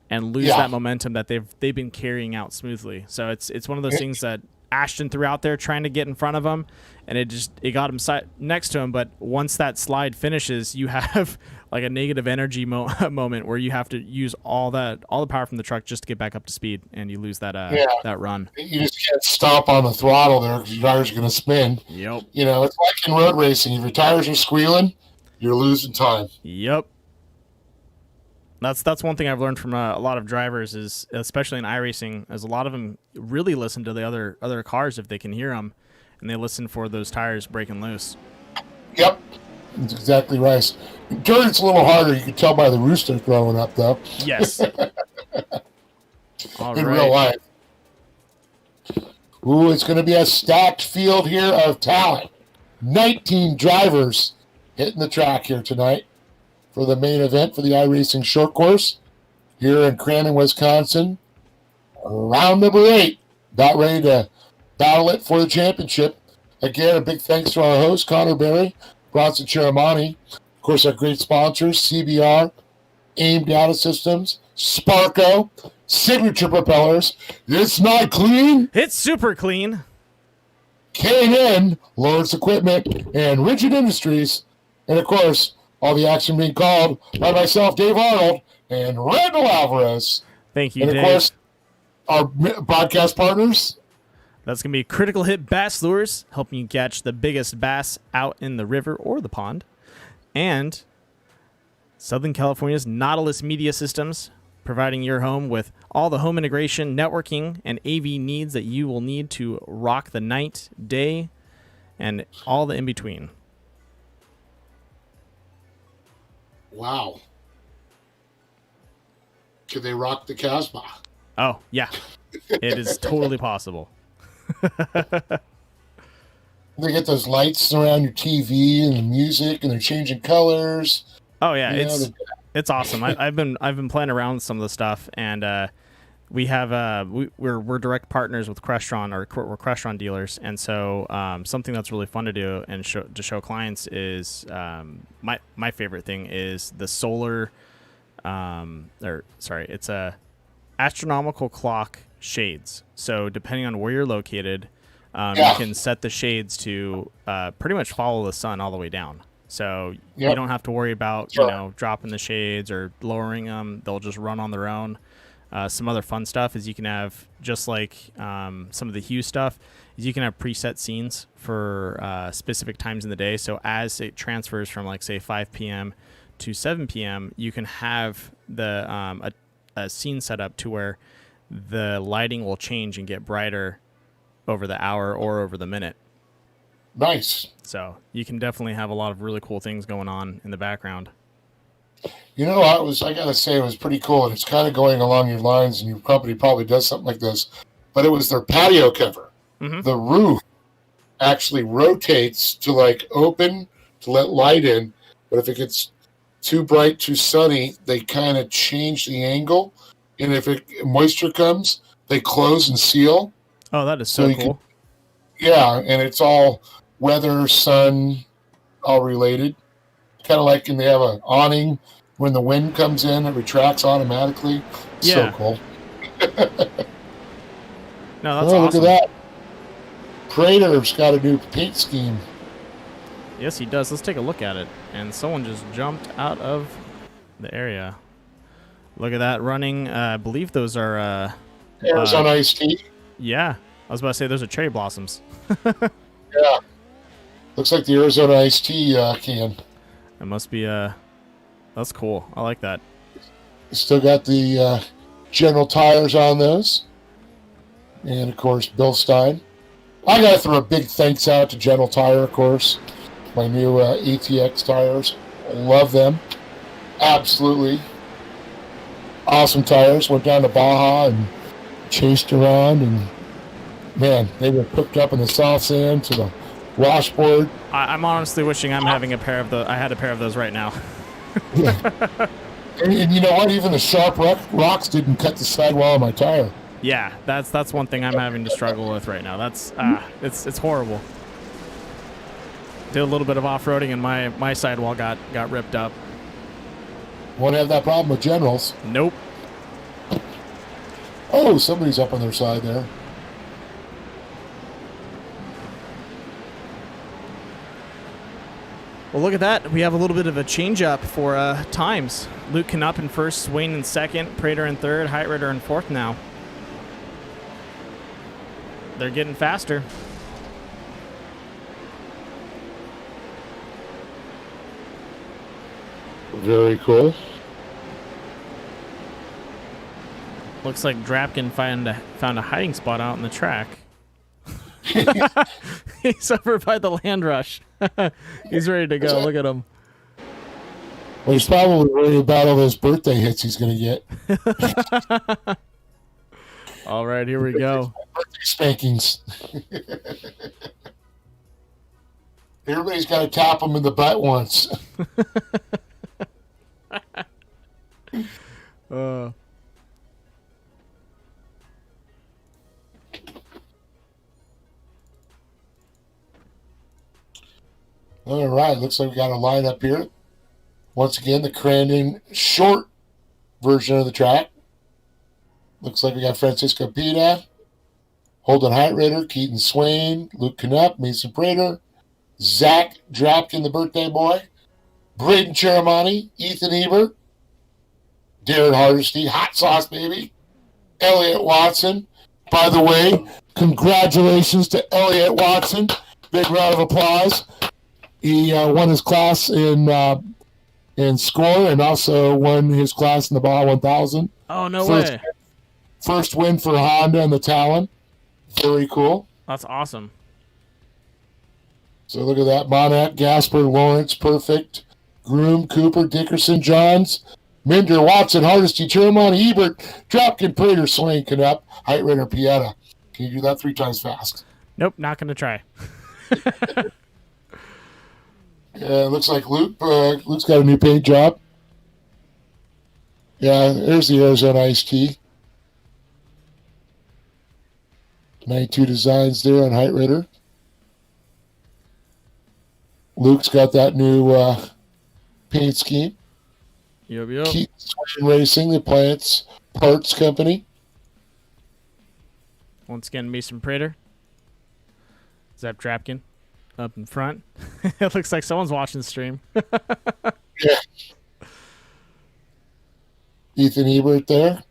and lose that momentum that they've been carrying out smoothly. So it's one of those things that Ashton threw out there trying to get in front of him, and it got him next to him. But once that slide finishes, you have like a negative energy moment where you have to use all the power from the truck just to get back up to speed, and you lose that that run. You just can't stop on the throttle there because your tires are going to spin. Yep. It's like in road racing. If your tires are squealing, you're losing time. Yep. That's one thing I've learned from a lot of drivers, is especially in iRacing, is a lot of them really listen to the other cars if they can hear them, and they listen for those tires breaking loose. Yep, that's exactly right. Dirt, it's a little harder. You can tell by the rooster growing up, though. Yes. All in right. real life. Ooh, it's going to be a stacked field here of talent. 19 drivers hitting the track here tonight for the main event for the iRacing short course here in Crandon, Wisconsin. Round number 8. About ready to battle it for the championship. Again, a big thanks to our host, Connor Berry, Bronson Chiramani. Of course, our great sponsors, CBR, AIM Data Systems, Sparco, Signature Propellers. It's not clean. It's super clean. K&N, Lawrence Equipment, and Rigid Industries. And, of course, all the action being called by myself, Dave Arnold, and Randall Alvarez. Thank you, and, of Dave. course, our broadcast partners. That's going to be Critical Hit Bass Lures, helping you catch the biggest bass out in the river or the pond. And Southern California's Nautilus Media Systems, providing your home with all the home integration, networking, and AV needs that you will need to rock the night, day, and all the in-between. Wow. Could they rock the Casbah? Oh, yeah. It is totally possible. They get those lights around your TV and the music, and they're changing colors. Oh yeah, it's awesome. I've been playing around with some of the stuff, and we have we're direct partners with Crestron, or we're Crestron dealers, and so something that's really fun to do and show clients is my favorite thing is the solar, it's a astronomical clock shades. So depending on where you're located, you can set the shades to pretty much follow the sun all the way down. So you don't have to worry about dropping the shades or lowering them. They'll just run on their own. Some other fun stuff is you can have, just like some of the hue stuff, is you can have preset scenes for specific times in the day. So as it transfers from, like, say 5 p.m. to 7 p.m., you can have the a scene set up to where the lighting will change and get brighter over the hour or over the minute. Nice. So you can definitely have a lot of really cool things going on in the background. You know, I gotta say, it was pretty cool, and it's kind of going along your lines, and your company probably does something like this, but it was their patio cover. Mm-hmm. The roof actually rotates to, like, open to let light in, but if it gets too bright, too sunny, they kind of change the angle, and if moisture comes, they close and seal. Oh, that is so cool. And it's all weather, sun, all related. Kind of like, and they have an awning. When the wind comes in, it retracts automatically. So cool. No, that's awesome. Look at that. Prater's got a new paint scheme. Yes, he does. Let's take a look at it. And someone just jumped out of the area. Look at that running. I believe those are Arizona iced tea. Yeah. I was about to say those are cherry blossoms. Yeah. Looks like the Arizona iced tea can. It must be that's cool. I like that. Still got the General tires on those. And, of course, Bill Stein. I got to throw a big thanks out to General Tire, of course. My new ATX tires. Love them. Absolutely awesome tires. Went down to Baja and chased around, and, man, they were hooked up in the south sand to the washboard. I'm honestly wishing I had a pair of those right now. Yeah. And you know what? Even the sharp rocks didn't cut the sidewall of my tire. Yeah, that's one thing I'm having to struggle with right now. That's it's horrible. Did a little bit of off-roading and my sidewall got ripped up. Won't have that problem with Generals. Nope. Oh, somebody's up on their side there. Well, look at that. We have a little bit of a change-up for times. Luke Knupp in first, Swain in second, Prater in third, Heitritter in fourth now. They're getting faster. Very cool. Looks like Drapkin found a hiding spot out in the track. He's over by the land rush. He's ready to go. Look at him. Well, he's probably worried about all those birthday hits he's going to get. All right, here we go. Birthday spankings. Everybody's got to tap him in the butt once. All right, looks like we got a line up here. Once again, the Crandon short version of the track. Looks like we got Francisco Pita, Holden Heitritter, Keaton Swain, Luke Knupp, Mason Prater, Zach Drapkin, the birthday boy, Braden Cheramani, Ethan Ebert, Darren Hardesty, Hot Sauce Baby, Elliott Watson. By the way, congratulations to Elliott Watson. Big round of applause. He won his class in score and also won his class in the Baja 1000. Oh, no way. First win for Honda and the Talon. Very cool. That's awesome. So look at that. Monat, Gasper, Lawrence, Perfect, Groom, Cooper, Dickerson, Johns, Minder, Watson, Hardesty, Cheramani, Ebert, Dropkin, Prater, Swain, Knupp, Heitritter, Pieta. Can you do that 3 times fast? Nope, not going to try. Yeah, it looks like Luke's got a new paint job. Yeah, there's the Arizona iced tea. 92 Designs there on Height Rider. Luke's got that new paint scheme. Yep. Keep Swain Racing, the Plants Parts Company. Once again, Mason Prater. Zap Drapkin up in front. It looks like someone's watching the stream. Yeah. Ethan Ebert there.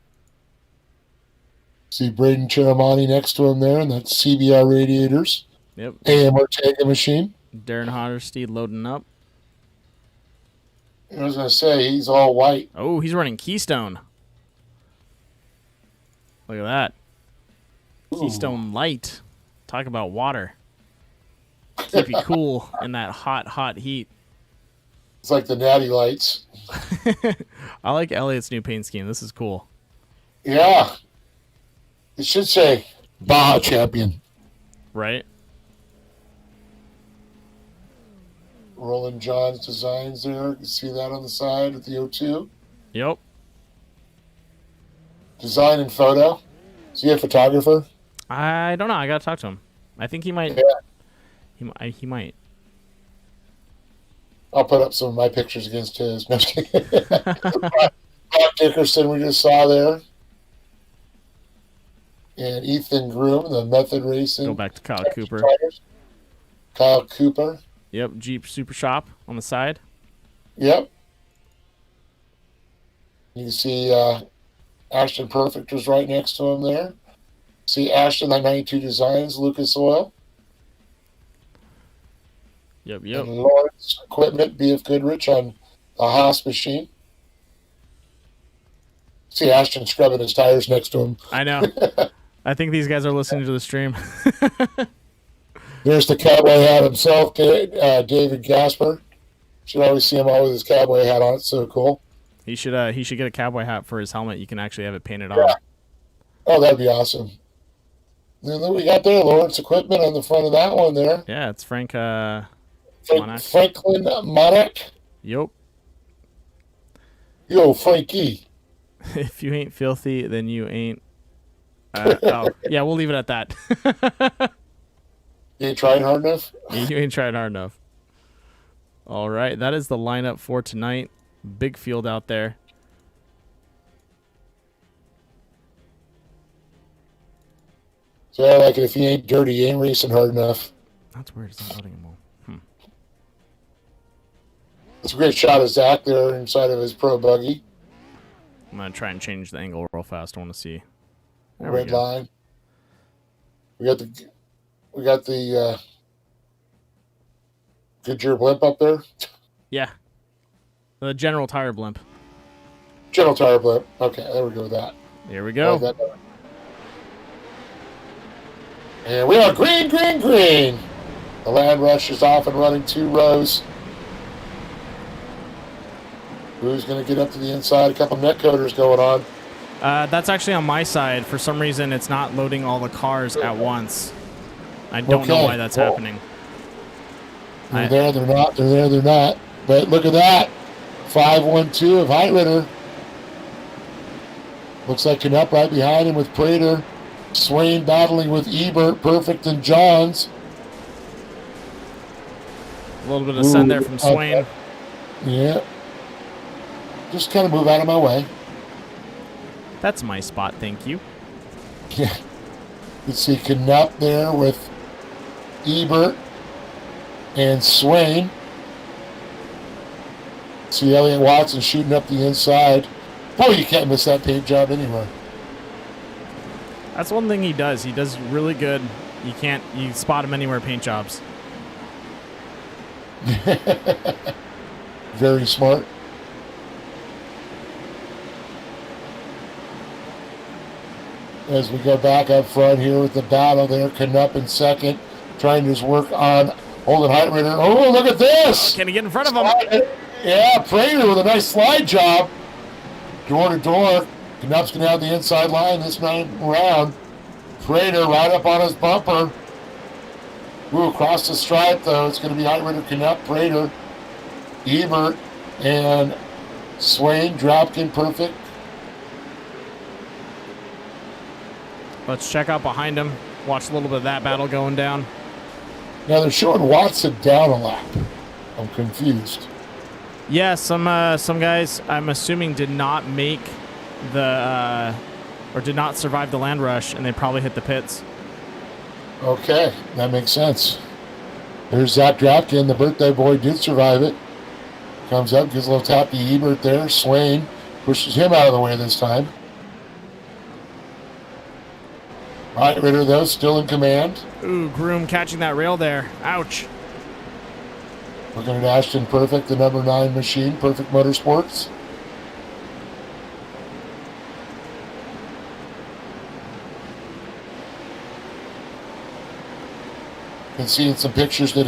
See Braden Cheramani next to him there, and that's CBR radiators. Yep. AM Ortega machine. Darren Hottersteed loading up. I was going to say, he's all white. Oh, he's running Keystone. Look at that. Ooh. Keystone Light. Talk about water. Keep you cool in that hot heat. It's like the Natty Lights. I like Elliot's new paint scheme. This is cool. Yeah. It should say Baja Champion. Right? Roland John's Designs there. You can see that on the side with the O2. Yep. Design and photo. Is he a photographer? I don't know. I got to talk to him. I think he might. Yeah. He might. I'll put up some of my pictures against his. No, Bob Dickerson we just saw there. And Ethan Groom, the Method Racing. Go back to Kyle Cooper. Kyle Cooper. Yep, Jeep Super Shop on the side. Yep. You can see Ashton Perfect was right next to him there. See Ashton, that 92 Designs, Lucas Oil. Yep. And Lawrence Equipment, BF Goodrich on the Haas machine. See Ashton scrubbing his tires next to him. I know. I think these guys are listening to the stream. There's the cowboy hat himself, David Gasper. Should always see him all with his cowboy hat on. It's so cool. He should get a cowboy hat for his helmet. You can actually have it painted on. Oh, that'd be awesome. And then we got there Lawrence Equipment on the front of that one there. Yeah, it's Franklin Monarch. Yup. Yo, Frankie. If you ain't filthy, then you ain't. Yeah, we'll leave it at that. You ain't trying hard enough? You ain't trying hard enough. All right, that is the lineup for tonight. Big field out there. So I like it. If you ain't dirty, you ain't racing hard enough. That's weird. It's not loading them all. It's a great shot of Zach there inside of his pro buggy. I'm going to try and change the angle real fast. I want to see. There Red line. We got the Goodyear blimp up there. Yeah. The General Tire blimp. General Tire blimp. Okay, there we go with that. Here we go. And we are green. The Land Rush is off and running 2 rows. Who's going to get up to the inside? A couple net coders going on. That's actually on my side. For some reason, it's not loading all the cars at once. I don't know why that's happening. They're there, they're not. They're there, they're not. But look at that. 5-1-2 of Height Rider. Looks like Knupp right behind him with Prater. Swain battling with Ebert, Perfect, and Johns. A little bit of send there from Swain. Yeah. Just kind of move out of my way. That's my spot, thank you. Yeah. You see Knupp there with Ebert and Swain. See Elliott Watson shooting up the inside. Boy, you can't miss that paint job anywhere. That's one thing he does. He does really good. You spot him anywhere paint jobs. Very smart. As we go back up front here with the battle there, Knupp in second, trying his work on Holden Height Rider. Oh, look at this! Can he get in front of him? Yeah, Prater with a nice slide job. Door to door. Knupp's going to have the inside line this time round. Prater right up on his bumper. Ooh, across the stripe, though. It's going to be Height Rider, Knupp, Prater, Ebert, and Swain, Dropkin, Perfect. Let's check out behind him. Watch a little bit of that battle going down. Now they're showing Watson down a lap. I'm confused. Yeah, some guys, I'm assuming, did not make the or did not survive the land rush, and they probably hit the pits. Okay, that makes sense. There's Zach Drapkin. The birthday boy did survive it. Comes up, gives a little tap to Ebert there. Swain pushes him out of the way this time. Right, Ritter, though, still in command. Ooh, Groom catching that rail there. Ouch. Looking at Ashton Perfect, the number 9 machine, Perfect Motorsports. Been seeing some pictures that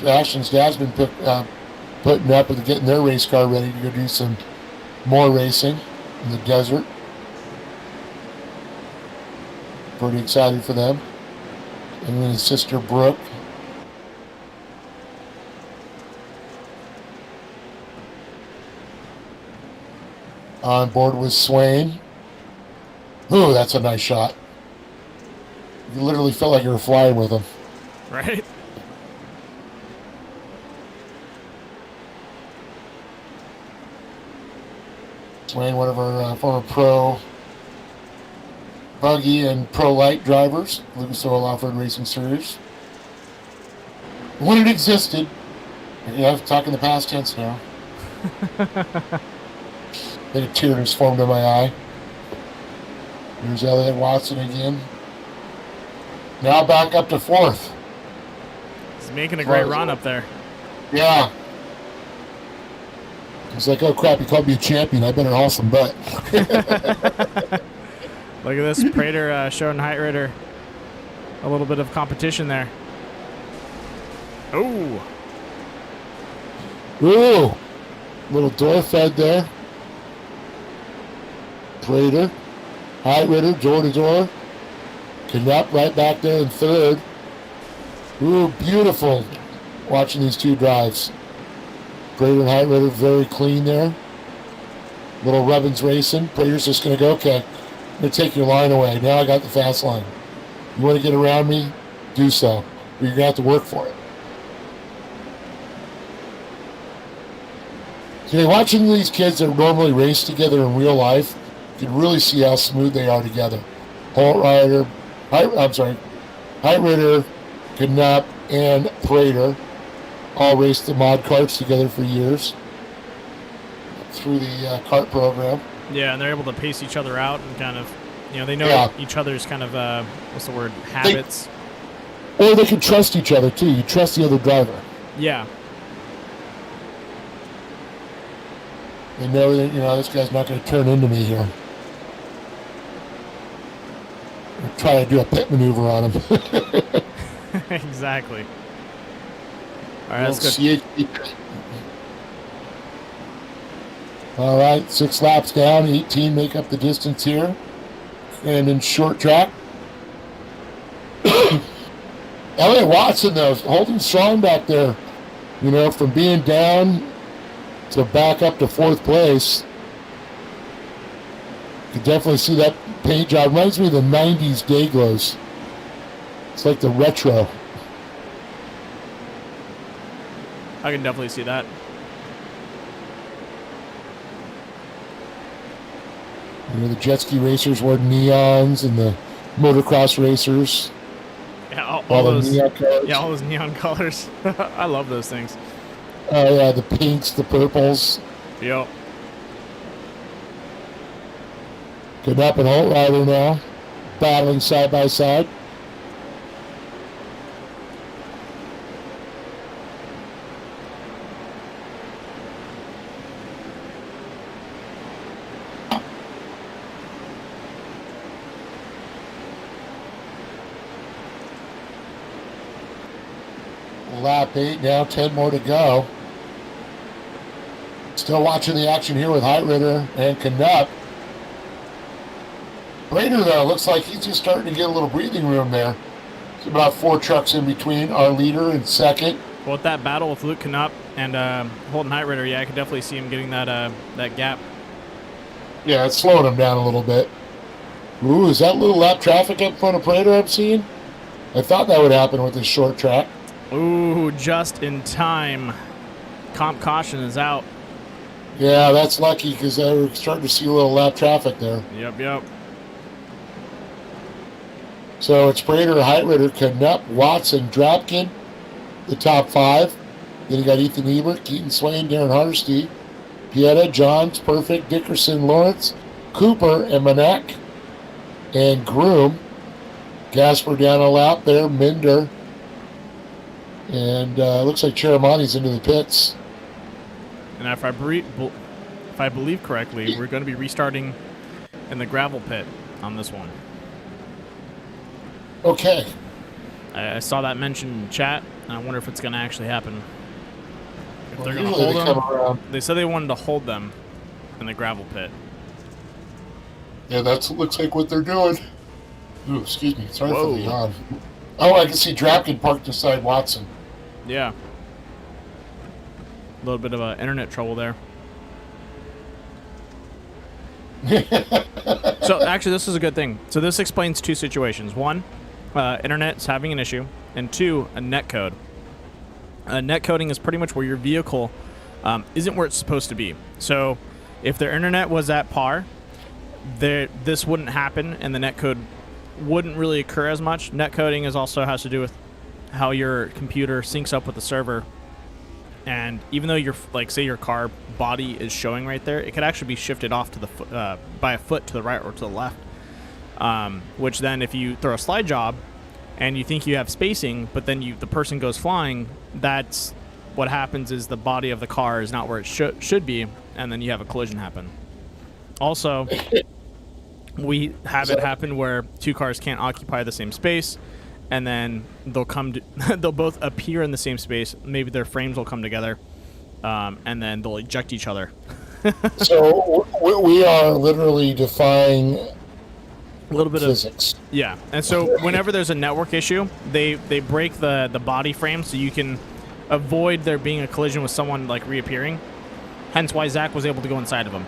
Ashton's dad's been putting up with getting their race car ready to go do some more racing in the desert. Pretty excited for them. And then his sister Brooke. On board with Swain. Ooh, that's a nice shot. You literally felt like you were flying with him. Right? Swain, one of our former pro buggy and pro light drivers, Lucas Oil Off-Road Racing Series. When it existed, yeah, I'm talking the past tense now. Then a tear just formed in my eye. Here's Elliott Watson again. Now back up to 4th. He's making a great run up there. Yeah. He's like, oh crap, he called me a champion. I better haul some butt. Look at this, Prater showing Height Ritter a little bit of competition there. Ooh. Ooh. Little door fed there. Prater. Height Ritter, door to door. Knupp right back there in 3rd. Ooh, beautiful watching these two drives. Prater and Height Ritter very clean there. Little Rubbins racing. Prater's just going to go, okay, I'm going to take your line away. Now I got the fast line. You want to get around me? Do so. But you're going to have to work for it. Okay, watching these kids that normally race together in real life, you can really see how smooth they are together. Height Ritter, Knupp, and Prater all raced the mod karts together for years through the kart program. Yeah, and they're able to pace each other out and kind of, they know each other's kind of, what's the word, habits. Or they can trust each other, too. You trust the other driver. Yeah. They know that, this guy's not going to turn into me here. I'm trying to do a pit maneuver on him. Exactly. All right, let's go. All right, 6 laps down, 18 make up the distance here. And in short track. Elliott Watson, though, holding strong back there. From being down to back up to 4th place. You can definitely see that paint job. Reminds me of the 90s day glows. It's like the retro. I can definitely see that. The jet ski racers wore neons, and the motocross racers. Yeah, all those neon colors. I love those things. Oh yeah, the pinks, the purples. Yep. Knupp and Holtrider now, battling side by side. Lap 8 now, 10 more to go. Still watching the action here with Height Ritter and Knupp. Prater, though, looks like he's just starting to get a little breathing room there. It's about 4 trucks in between our leader and second. Well, with that battle with Luke Knupp and Holden Height Ritter, I could definitely see him getting that gap. Yeah, it's slowing him down a little bit. Ooh, is that little lap traffic up in front of Prater I'm seeing? I thought that would happen with this short track. Ooh, just in time. Comp caution is out. Yeah, that's lucky because we're starting to see a little lap traffic there. Yep. So it's Prater, Heitritter, Knupp, Watson, Drapkin, the top 5. Then you got Ethan Ebert, Keaton Swain, Darren Hardesty, Pieta, Johns, Perfect, Dickerson, Lawrence, Cooper, and Manek, and Groom. Gasper down a lap there, Minder. And looks like Cheramani's into the pits. And if I believe correctly, we're going to be restarting in the gravel pit on this one. Okay. I saw that mentioned in chat, and I wonder if it's going to actually happen. If Well, they're going to usually hold they them, come around. they said they wanted to hold them in the gravel pit. Yeah, that looks like what they're doing. Ooh, excuse me. Sorry Whoa. for the yawn. Oh, I can see Drapkin parked beside Watson. Yeah. A little bit of internet trouble there. So actually, this is a good thing. So this explains 2 situations. 1, internet's having an issue, and 2, a net code. Net coding is pretty much where your vehicle isn't where it's supposed to be. So if their internet was at par, this wouldn't happen, and the net code wouldn't really occur as much. Net coding also has to do with how your computer syncs up with the server. And even though your say your car body is showing right there, it could actually be shifted off to the by a foot to the right or to the left. Which then, if you throw a slide job and you think you have spacing, but then the person goes flying, that's what happens. Is the body of the car is not where it should be, and then you have a collision happen. Also, we have it happen where 2 cars can't occupy the same space. And then they'll they'll both appear in the same space. Maybe their frames will come together, and then they'll eject each other. So we are literally defying a little bit physics. Yeah. And so whenever there's a network issue, they break the body frame so you can avoid there being a collision with someone reappearing. Hence why Zach was able to go inside of him.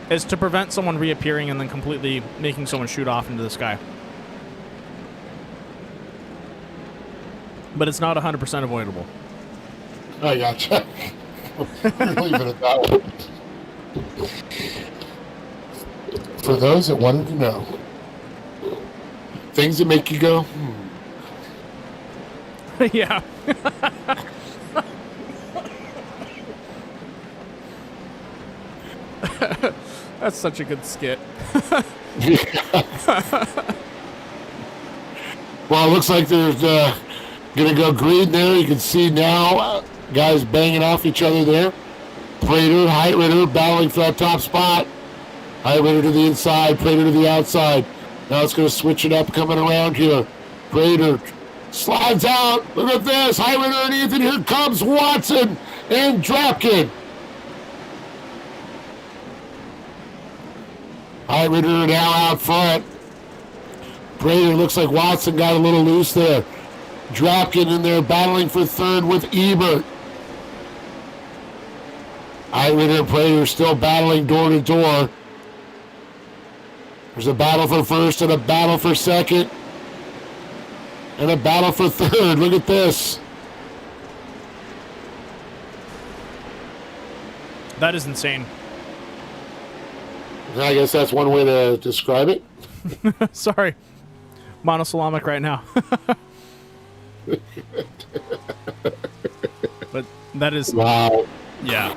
Is to prevent someone reappearing and then completely making someone shoot off into the sky. But it's not 100% avoidable. I gotcha. Leave it at that one. For those that wanted to know, things that make you go, Yeah. That's such a good skit. Well, it looks like there's going to go green there. You can see now guys banging off each other there. Prater, Heitritter battling for that top spot. Heitritter to the inside, Prater to the outside. Now it's going to switch it up coming around here. Prater slides out. Look at this. Heitritter and Ethan. Here comes Watson and Drapkin. Heitritter now out front. Prater looks like Watson got a little loose there. Drapkin in there battling for third with Ebert. Heitritter and Prater still battling door to door. There's a battle for first and a battle for second. And a battle for third. Look at this. That is insane. I guess that's one way to describe it. Sorry. Monosyllabic right now. But that is... Wow. Yeah.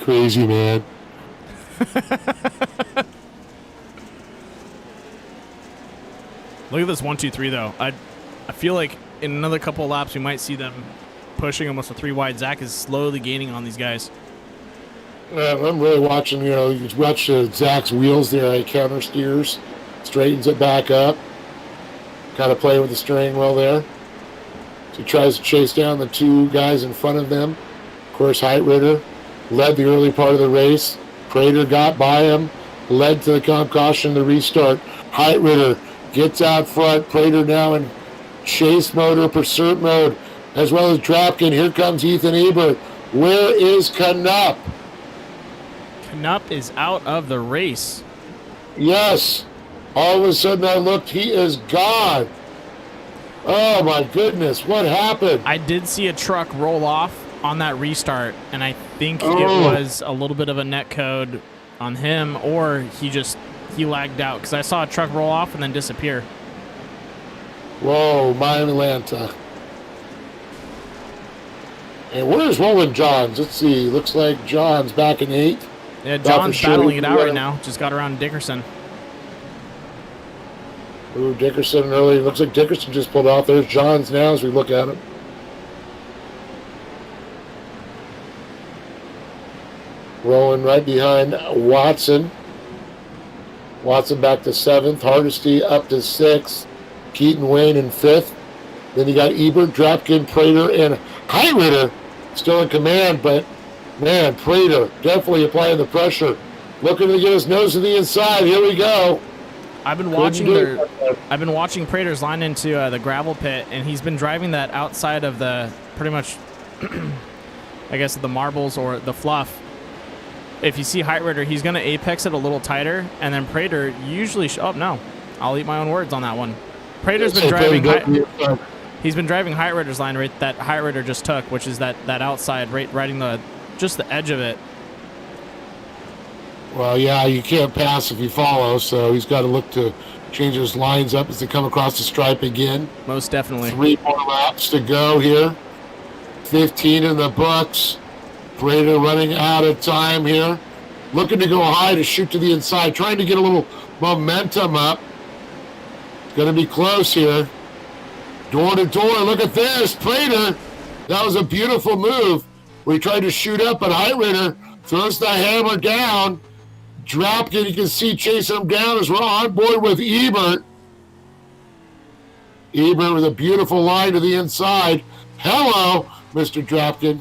Crazy, man. Look at this 1, 2, 3 though. I feel like in another couple of laps we might see them pushing almost a 3 wide. Zach is slowly gaining on these guys. I'm really watching, you watch Zach's wheels there. He counter steers, straightens it back up. Kind of play with the steering wheel there. So he tries to chase down the 2 guys in front of them. Of course, Heitritter led the early part of the race. Prater got by him, led to the comp caution, the restart. Heitritter gets out front. Prater now in chase mode or pursuit mode, as well as Drapkin. Here comes Ethan Ebert. Where is Knupp? Knupp is out of the race. Yes. All of a sudden I looked, he is gone. Oh my goodness, what happened? I did see a truck roll off on that restart, and I think it Oh. was a little bit of a net code on him, or he lagged out, because I saw a truck roll off and then disappear. Whoa, my Atlanta. And where's Roland Johns? Let's see. Looks like Johns back in 8th. Yeah, Thought for John's sure battling he it out would. right now. Just got around Dickerson. Ooh, Dickerson early. Looks like Dickerson just pulled off. There's Johns now as we look at him. Rolling right behind Watson. Watson back to 7th. Hardesty up to 6th. Keaton Wayne in 5th. Then you got Ebert, Drapkin, Prater, and Heiritter still in command, but man, Prater definitely applying the pressure. Looking to get his nose to the inside. Here we go. I've been watching Prater's line into the gravel pit, and he's been driving that outside of the pretty much, I guess, the marbles or the fluff. If you see Heiritter, he's going to apex it a little tighter, and then Prater usually. Oh no, I'll eat my own words on that one. Prater's been driving. He's been driving Heiritter's line right that Heiritter just took, which is that outside, right, riding just the edge of it. Well, yeah, you can't pass if you follow, so he's got to look to change his lines up as they come across the stripe again. Most definitely. 3 more laps to go here. 15 in the books. Prater running out of time here. Looking to go high to shoot to the inside, trying to get a little momentum up. It's going to be close here. Door to door, look at this. Prater, that was a beautiful move. We tried to shoot up, but Heiritter throws the hammer down. Drapkin, you can see chasing him down as we're on board with Ebert. Ebert with a beautiful line to the inside. Hello, Mr. Drapkin.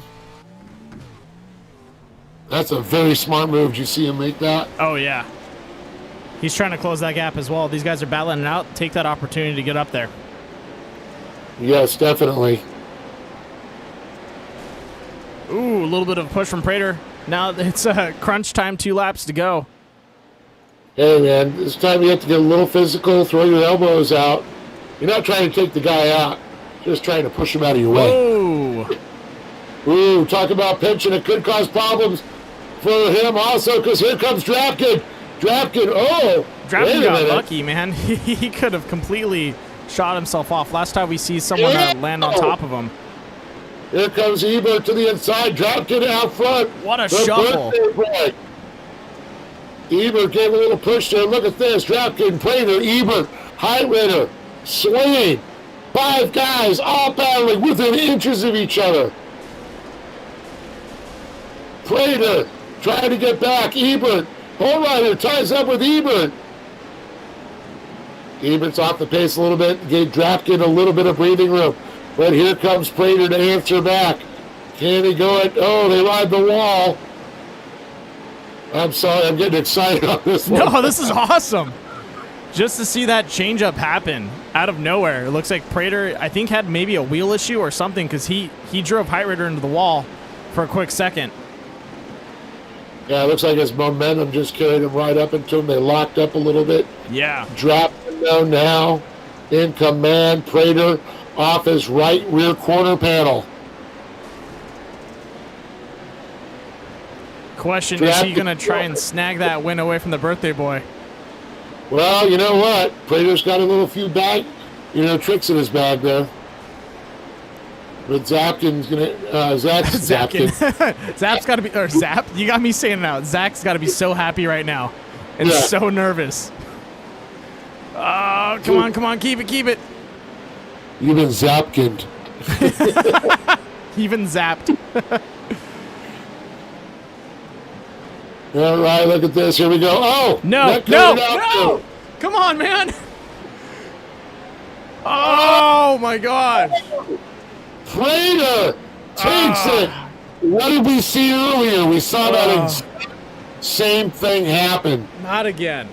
That's a very smart move. Did you see him make that? Oh, yeah. He's trying to close that gap as well. These guys are battling it out. Take that opportunity to get up there. Yes, definitely. Ooh, a little bit of a push from Prater. Now it's crunch time, 2 laps to go. Hey, man, this time you have to get a little physical, throw your elbows out. You're not trying to take the guy out, just trying to push him out of your way. Ooh. Ooh, talk about pinching. It could cause problems for him also, because here comes Drapkin. Drapkin, Drapkin got lucky, man. He could have completely shot himself off. Last time we see someone land on top of him. Here comes Ebert to the inside. Drapkin out front. What a shuffle. Ebert gave a little push there. Look at this. Drapkin, Prater, Ebert, Heiritter, swinging. 5 guys all battling within inches of each other. Prater trying to get back. Ebert. Holrider ties up with Ebert. Ebert's off the pace a little bit. Gave Drapkin a little bit of breathing room. But here comes Prater to answer back. Can he go it? Oh, they ride the wall. I'm sorry, I'm getting excited on this one. No, this is awesome. Just to see that changeup happen out of nowhere. It looks like Prater, I think, had maybe a wheel issue or something, because he drove Heiritter into the wall for a quick second. Yeah, it looks like his momentum just carried him right up into him. They locked up a little bit. Yeah. Dropped him down now. In command, Prater off his right rear corner panel. Question, is he going to try and snag that win away from the birthday boy? Well, you know what? Prater's got a few tricks in his bag there. But Zapkin's going to, Zapkin. Zap's got to be, or Zap, you got me saying it out. Zach's got to be so happy right now and so nervous. Oh, come on, keep it. You've been Zapkined. Even zapped. All right, look at this. Here we go. Oh! No! Come on, man! Oh, my God! Prater takes it! What did we see earlier? We saw that same thing happen. Not again.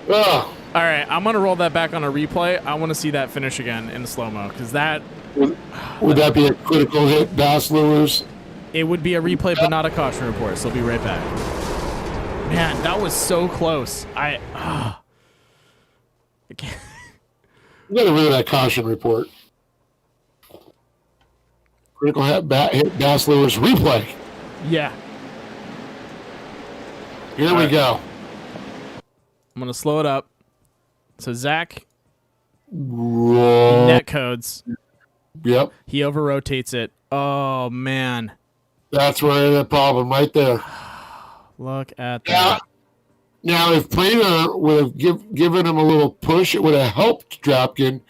Oh. All right, I'm going to roll that back on a replay. I want to see that finish again in slow-mo, because that... Would that be a critical hit, Bass Lures? It would be a replay, but not a caution report, so I'll be right back. Man, that was so close. I can't. You got to read that caution report. Critical hit Bass Lures replay. Yeah. Here we go. I'm gonna slow it up. So Zach Whoa. net codes. Yep. He over rotates it. Oh man. That's where the problem right there. Look at that. Now, if Prater would have given him a little push, it would have helped Drapkin.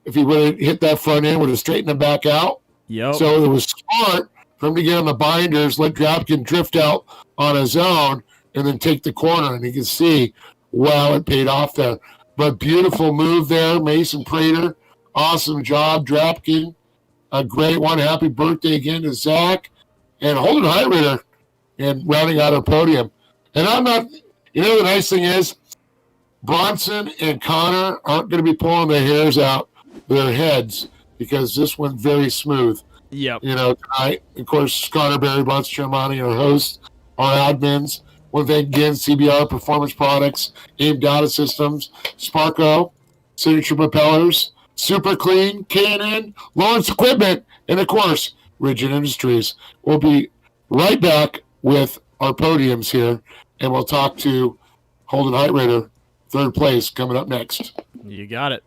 If he would have hit that front end, would have straightened him back out. Yep. So it was smart for him to get on the binders, let Drapkin drift out on his own, and then take the corner. And you can see, wow, it paid off there. But beautiful move there, Mason Prater. Awesome job, Drapkin. A great one. Happy birthday again to Zach. And Holden Highrider and rounding out our podium. And I'm not, you know, the nice thing is, Bronson and Connor aren't going to be pulling their hairs out their heads because this went very smooth. Yep. You know, tonight, of course, Connor, Barry, Bronson, Chermani, our hosts, our admins. Want to thank again CBR Performance Products, AIM Data Systems, Sparco, Signature Propellers, Super Clean, K&N, Lawrence Equipment, and of course, Rigid Industries. We'll be right back with our podiums here, and we'll talk to Holden Highrider, third place, coming up next. You got it.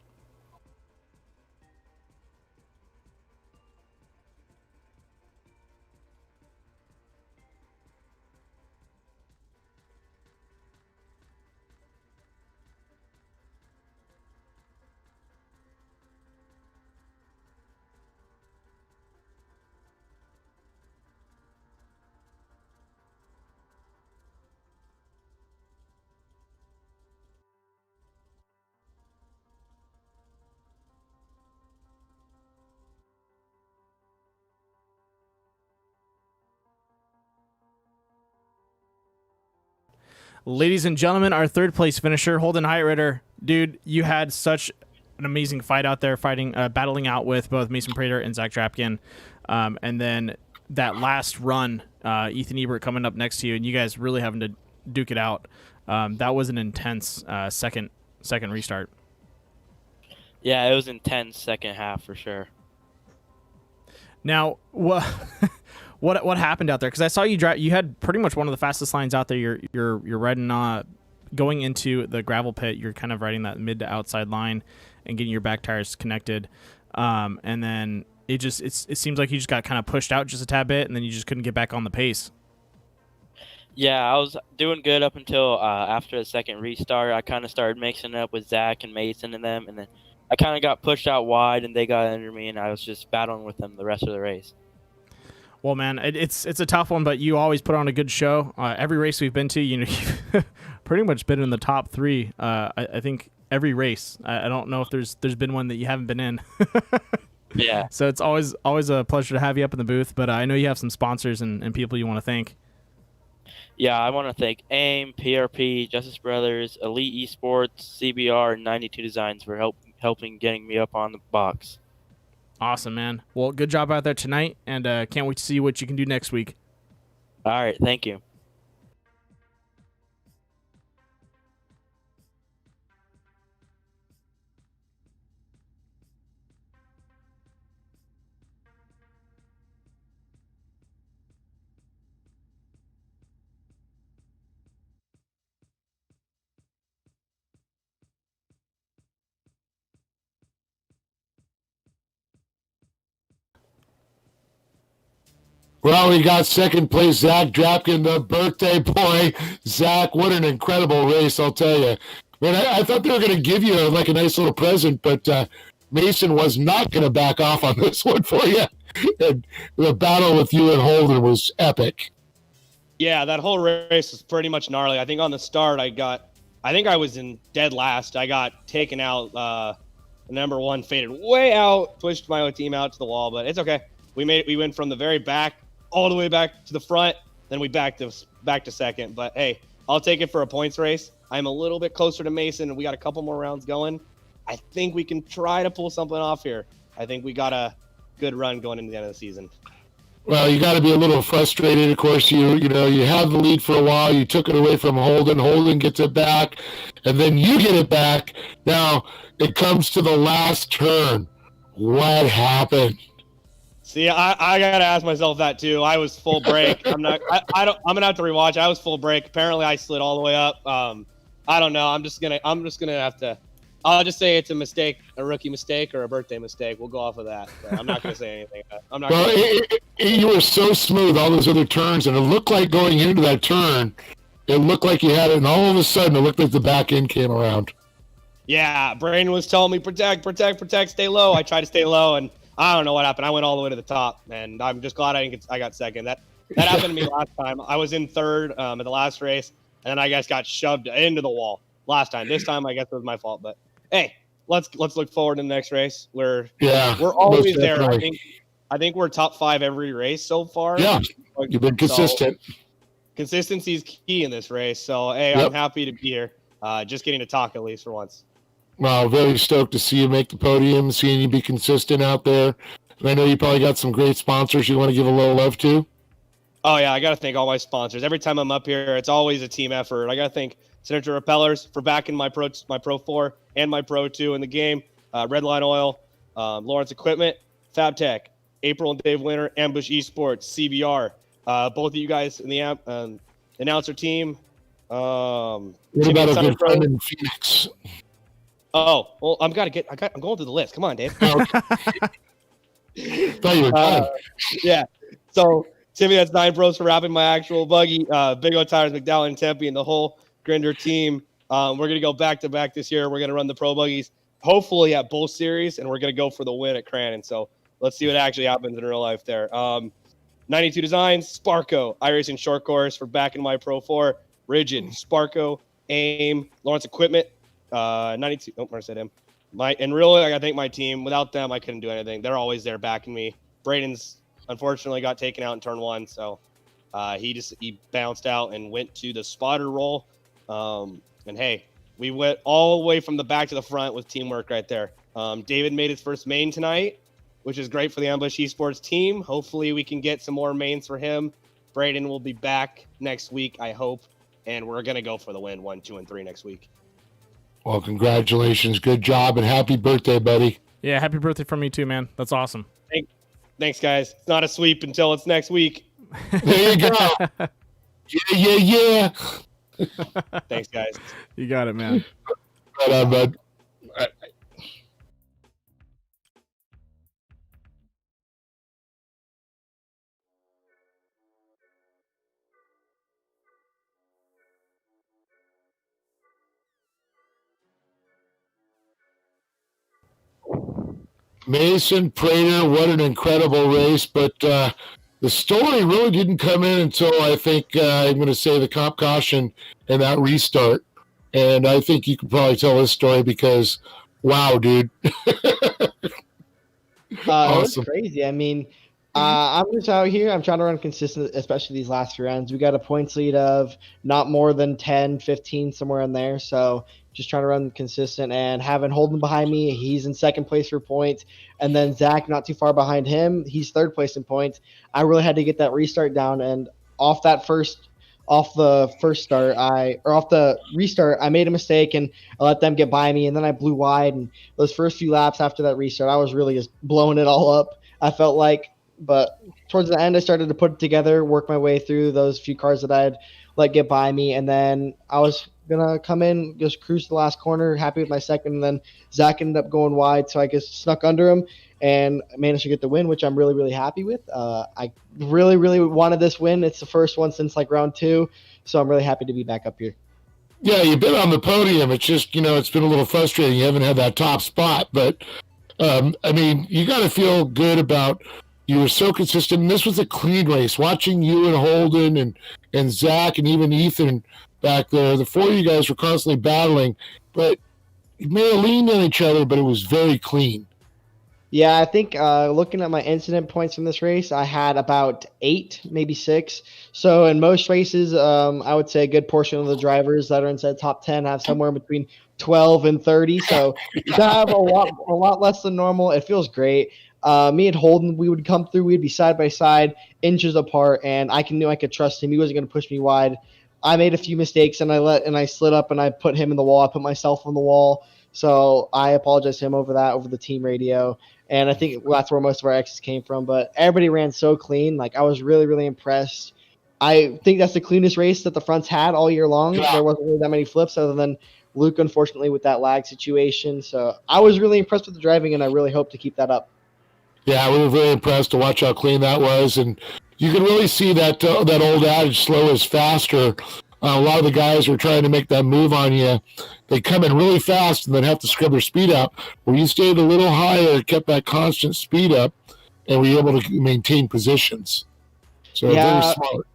Ladies and gentlemen, our third place finisher, Holden Highrider. Dude, you had such an amazing fight out there, battling out with both Mason Prater and Zach Drapkin. And then that last run, Ethan Ebert coming up next to you, and you guys really having to duke it out. That was an intense second restart. Yeah, it was intense second half for sure. Now, what happened out there? Because I saw you drive. You had pretty much one of the fastest lines out there. You're riding going into the gravel pit. You're kind of riding that mid to outside line and getting your back tires connected. And then it seems like you just got kind of pushed out just a tad bit, and then you just couldn't get back on the pace. Yeah, I was doing good up until after the second restart. I kind of started mixing it up with Zach and Mason and them, and then I kind of got pushed out wide, and they got under me, and I was just battling with them the rest of the race. Well, man, it's a tough one, but you always put on a good show. Every race we've been to, you've pretty much been in the top three. I think every race. I don't know if there's been one that you haven't been in. Yeah. So it's always a pleasure to have you up in the booth. But I know you have some sponsors and people you want to thank. Yeah, I want to thank AIM, PRP, Justice Brothers, Elite Esports, CBR, and 92 Designs for helping getting me up on the box. Awesome, man. Well, good job out there tonight, and can't wait to see what you can do next week. All right, thank you. Well, we got second place, Zach Drapkin, the birthday boy. Zach, what an incredible race, I'll tell you. Man, I thought they were going to give you a nice little present, but Mason was not going to back off on this one for you. And the battle with you and Holden was epic. Yeah, that whole race was pretty much gnarly. I think on the start, I think I was in dead last. I got taken out. The number one faded way out, pushed my team out to the wall, but it's okay. We went from the very back all the way back to the front, then we back to second. But hey, I'll take it for a points race. I'm a little bit closer to Mason, and we got a couple more rounds going. I think we can try to pull something off here. I think we got a good run going into the end of the season. Well, you got to be a little frustrated. Of course, you have the lead for a while. You took it away from Holden. Holden gets it back, and then you get it back. Now it comes to the last turn. What happened? See, I gotta ask myself that too. I was full brake. I'm gonna have to rewatch. I was full brake. Apparently, I slid all the way up. I don't know. I'm just gonna have to. I'll just say it's a mistake, a rookie mistake, or a birthday mistake. We'll go off of that. So I'm not gonna say anything. I'm not. Well, you were so smooth all those other turns, and it looked like going into that turn, it looked like you had it, and all of a sudden, it looked like the back end came around. Yeah, Brandon was telling me protect, stay low. I tried to stay low, and I don't know what happened. I went all the way to the top, and I'm just glad I got second. That happened to me last time. I was in third at the last race, and then I guess got shoved into the wall last time. This time, I guess it was my fault. But hey, let's look forward to the next race. We're always there. I think we're top 5 every race so far. Yeah, you've been consistent. So, consistency is key in this race. So hey, I'm happy to be here. Just getting to talk at least for once. Well, very stoked to see you make the podium, seeing you be consistent out there. And I know you probably got some great sponsors you want to give a little love to. Oh, yeah, I got to thank all my sponsors. Every time I'm up here, it's always a team effort. I got to thank Senator Repellers for backing my Pro 4 and my Pro 2 in the game, Redline Oil, Lawrence Equipment, FabTech, April and Dave Winter, Ambush Esports, CBR, both of you guys in the announcer team. What about a good friend in Phoenix? Oh, well, I'm going through the list. Come on, Dave. Thought you were done. Yeah. So, Timmy, that's 9 Bros for wrapping my actual buggy. Big O Tires, McDowell, and Tempe, and the whole Grinder team. We're going to go back-to-back this year. We're going to run the Pro Buggies, hopefully at both series, and we're going to go for the win at Cranon. So, let's see what actually happens in real life there. 92 Designs, Sparco, iRacing Short Course for backing my Pro 4, Rigid, Sparco, AIM, Lawrence Equipment, 92. Oh, I said him. And really, I thank my team. Without them, I couldn't do anything. They're always there backing me. Braden's unfortunately got taken out in turn 1, so he bounced out and went to the spotter role. And hey, we went all the way from the back to the front with teamwork right there. David made his first main tonight, which is great for the Ambush Esports team. Hopefully, we can get some more mains for him. Braden will be back next week, I hope, and we're gonna go for the win 1, 2, and 3 next week. Well, congratulations. Good job, and happy birthday, buddy. Yeah, happy birthday from me too, man. That's awesome. Thanks, guys. It's not a sweep until it's next week. There you go. Yeah. Thanks, guys. You got it, man. Right on, bud. Mason Prater, what an incredible race, but the story really didn't come in until I think I'm going to say the comp caution and that restart. And I think you could probably tell this story because, wow, dude. Awesome. It's crazy. I mean, I'm just out here. I'm trying to run consistent, especially these last few rounds. We got a points lead of not more than 10, 15, somewhere in there. So just trying to run consistent and having Holden behind me. He's in second place for points. And then Zach not too far behind him. He's third place in points. I really had to get that restart down. And off the restart, I made a mistake and I let them get by me. And then I blew wide. And those first few laps after that restart, I was really just blowing it all up, I felt like. But towards the end, I started to put it together, work my way through those few cars that I had let get by me. And then I was going to come in, just cruise the last corner, happy with my second. And then Zach ended up going wide, so I just snuck under him and managed to get the win, which I'm really, really happy with. I really, really wanted this win. It's the first one since like round 2, so I'm really happy to be back up here. Yeah, you've been on the podium. It's just, it's been a little frustrating. You haven't had that top spot. But, I mean, you got to feel good about you were so consistent. And this was a clean race. Watching you and Holden and Zach and even Ethan back there, the 4 of you guys were constantly battling. But you may have leaned on each other, but it was very clean. Yeah, I think looking at my incident points from this race, I had about 8, maybe 6. So in most races, I would say a good portion of the drivers that are inside top 10 have somewhere between 12 and 30. So you have a lot less than normal. It feels great. Me and Holden, we would come through. We'd be side by side, inches apart, and knew I could trust him. He wasn't going to push me wide. I made a few mistakes, and I slid up, and I put him in the wall. I put myself on the wall. So I apologize to him over that, over the team radio. And I think that's where most of our X's came from. But everybody ran so clean. Like, I was really, really impressed. I think that's the cleanest race that the fronts had all year long. There wasn't really that many flips other than Luke, unfortunately, with that lag situation. So I was really impressed with the driving, and I really hope to keep that up. Yeah, we were very impressed to watch how clean that was. And you can really see that that old adage, slow is faster. A lot of the guys are trying to make that move on you. They come in really fast and then have to scrub their speed up. Where you stayed a little higher, kept that constant speed up, and were able to maintain positions. So very smart.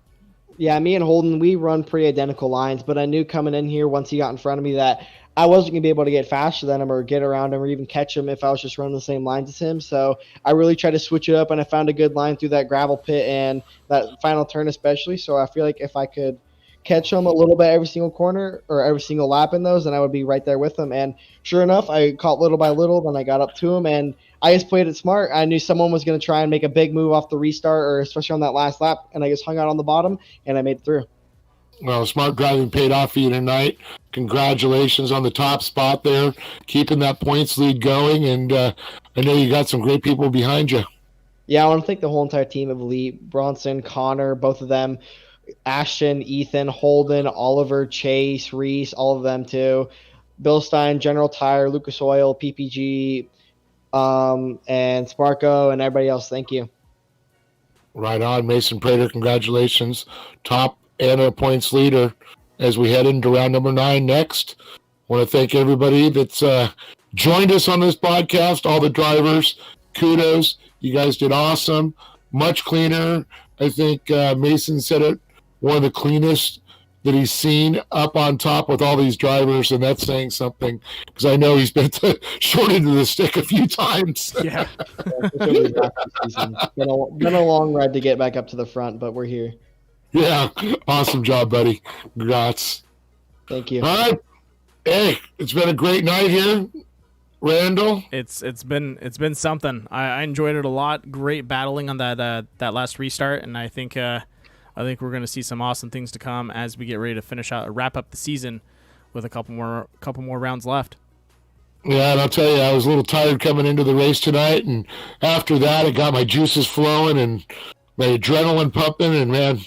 Yeah, me and Holden, we run pretty identical lines, but I knew coming in here once he got in front of me that I wasn't going to be able to get faster than him or get around him or even catch him if I was just running the same lines as him. So I really tried to switch it up, and I found a good line through that gravel pit and that final turn especially. So I feel like if I could catch him a little bit every single corner or every single lap in those, and I would be right there with him. And sure enough, I caught little by little, then I got up to him, and I just played it smart. I knew someone was going to try and make a big move off the restart, or especially on that last lap, and I just hung out on the bottom, and I made it through. Well, smart driving paid off for you tonight. Congratulations on the top spot there, keeping that points lead going, and I know you got some great people behind you. Yeah, I want to thank the whole entire team of Elite, Bronson, Connor, both of them, Ashton, Ethan, Holden, Oliver, Chase, Reese, all of them too. Bill Stein, General Tire, Lucas Oil, PPG, and Sparko, and everybody else. Thank you. Right on. Mason Prater, congratulations. Top and a points leader as we head into round number 9 next. I want to thank everybody that's joined us on this podcast, all the drivers. Kudos. You guys did awesome. Much cleaner. I think Mason said it, one of the cleanest that he's seen up on top with all these drivers, and that's saying something because I know he's been short into the stick a few times. Yeah. Been a long ride to get back up to the front, but we're here. Yeah. Awesome job, buddy. Congrats. Thank you. All right. Hey, it's been a great night here. Randall, it's been something. I enjoyed it a lot. Great battling on that last restart, and I think we're going to see some awesome things to come as we get ready to wrap up the season with a couple more rounds left. Yeah, and I'll tell you, I was a little tired coming into the race tonight, and after that, it got my juices flowing and my adrenaline pumping, and man,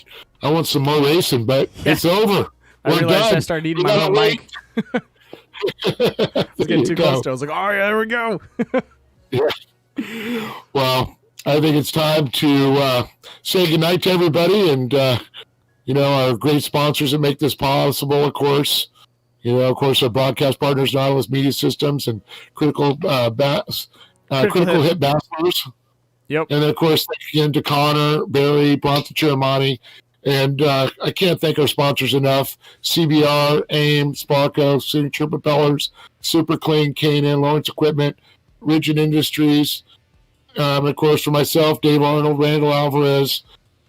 I want some more racing, but it's over. I realized I started eating my own mic. I was getting too close to it. I was like, oh, yeah, there we go. Yeah. Well, I think it's time to say goodnight to everybody and, our great sponsors that make this possible, of course. Of course, our broadcast partners, Nautilus Media Systems and Critical Hit Bachelors. Yep. And, of course, thank again to Connor, Barry, Bronson Chiramani. And I can't thank our sponsors enough. CBR, AIM, Sparko, Signature Propellers, Super Clean, K&N, Lawrence Equipment, Rigid Industries. Of course, for myself, Dave Arnold, Randall Alvarez,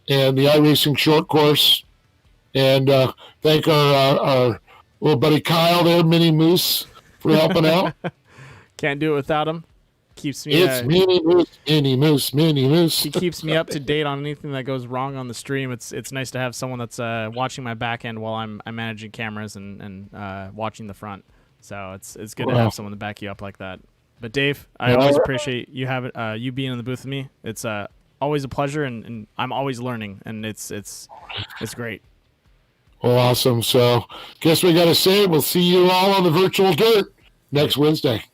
and the iRacing short course. And thank our little buddy Kyle there, Mini Moose, for helping out. Can't do it without him. Keeps me. It's Mini Moose. He keeps me up to date on anything that goes wrong on the stream. It's nice to have someone that's watching my back end while I'm managing cameras and watching the front. So it's good to have someone to back you up like that. But Dave, I always appreciate you being in the booth with me. It's always a pleasure, and I'm always learning, and it's great. Well, awesome. So guess we got to say we'll see you all on the virtual dirt next Wednesday.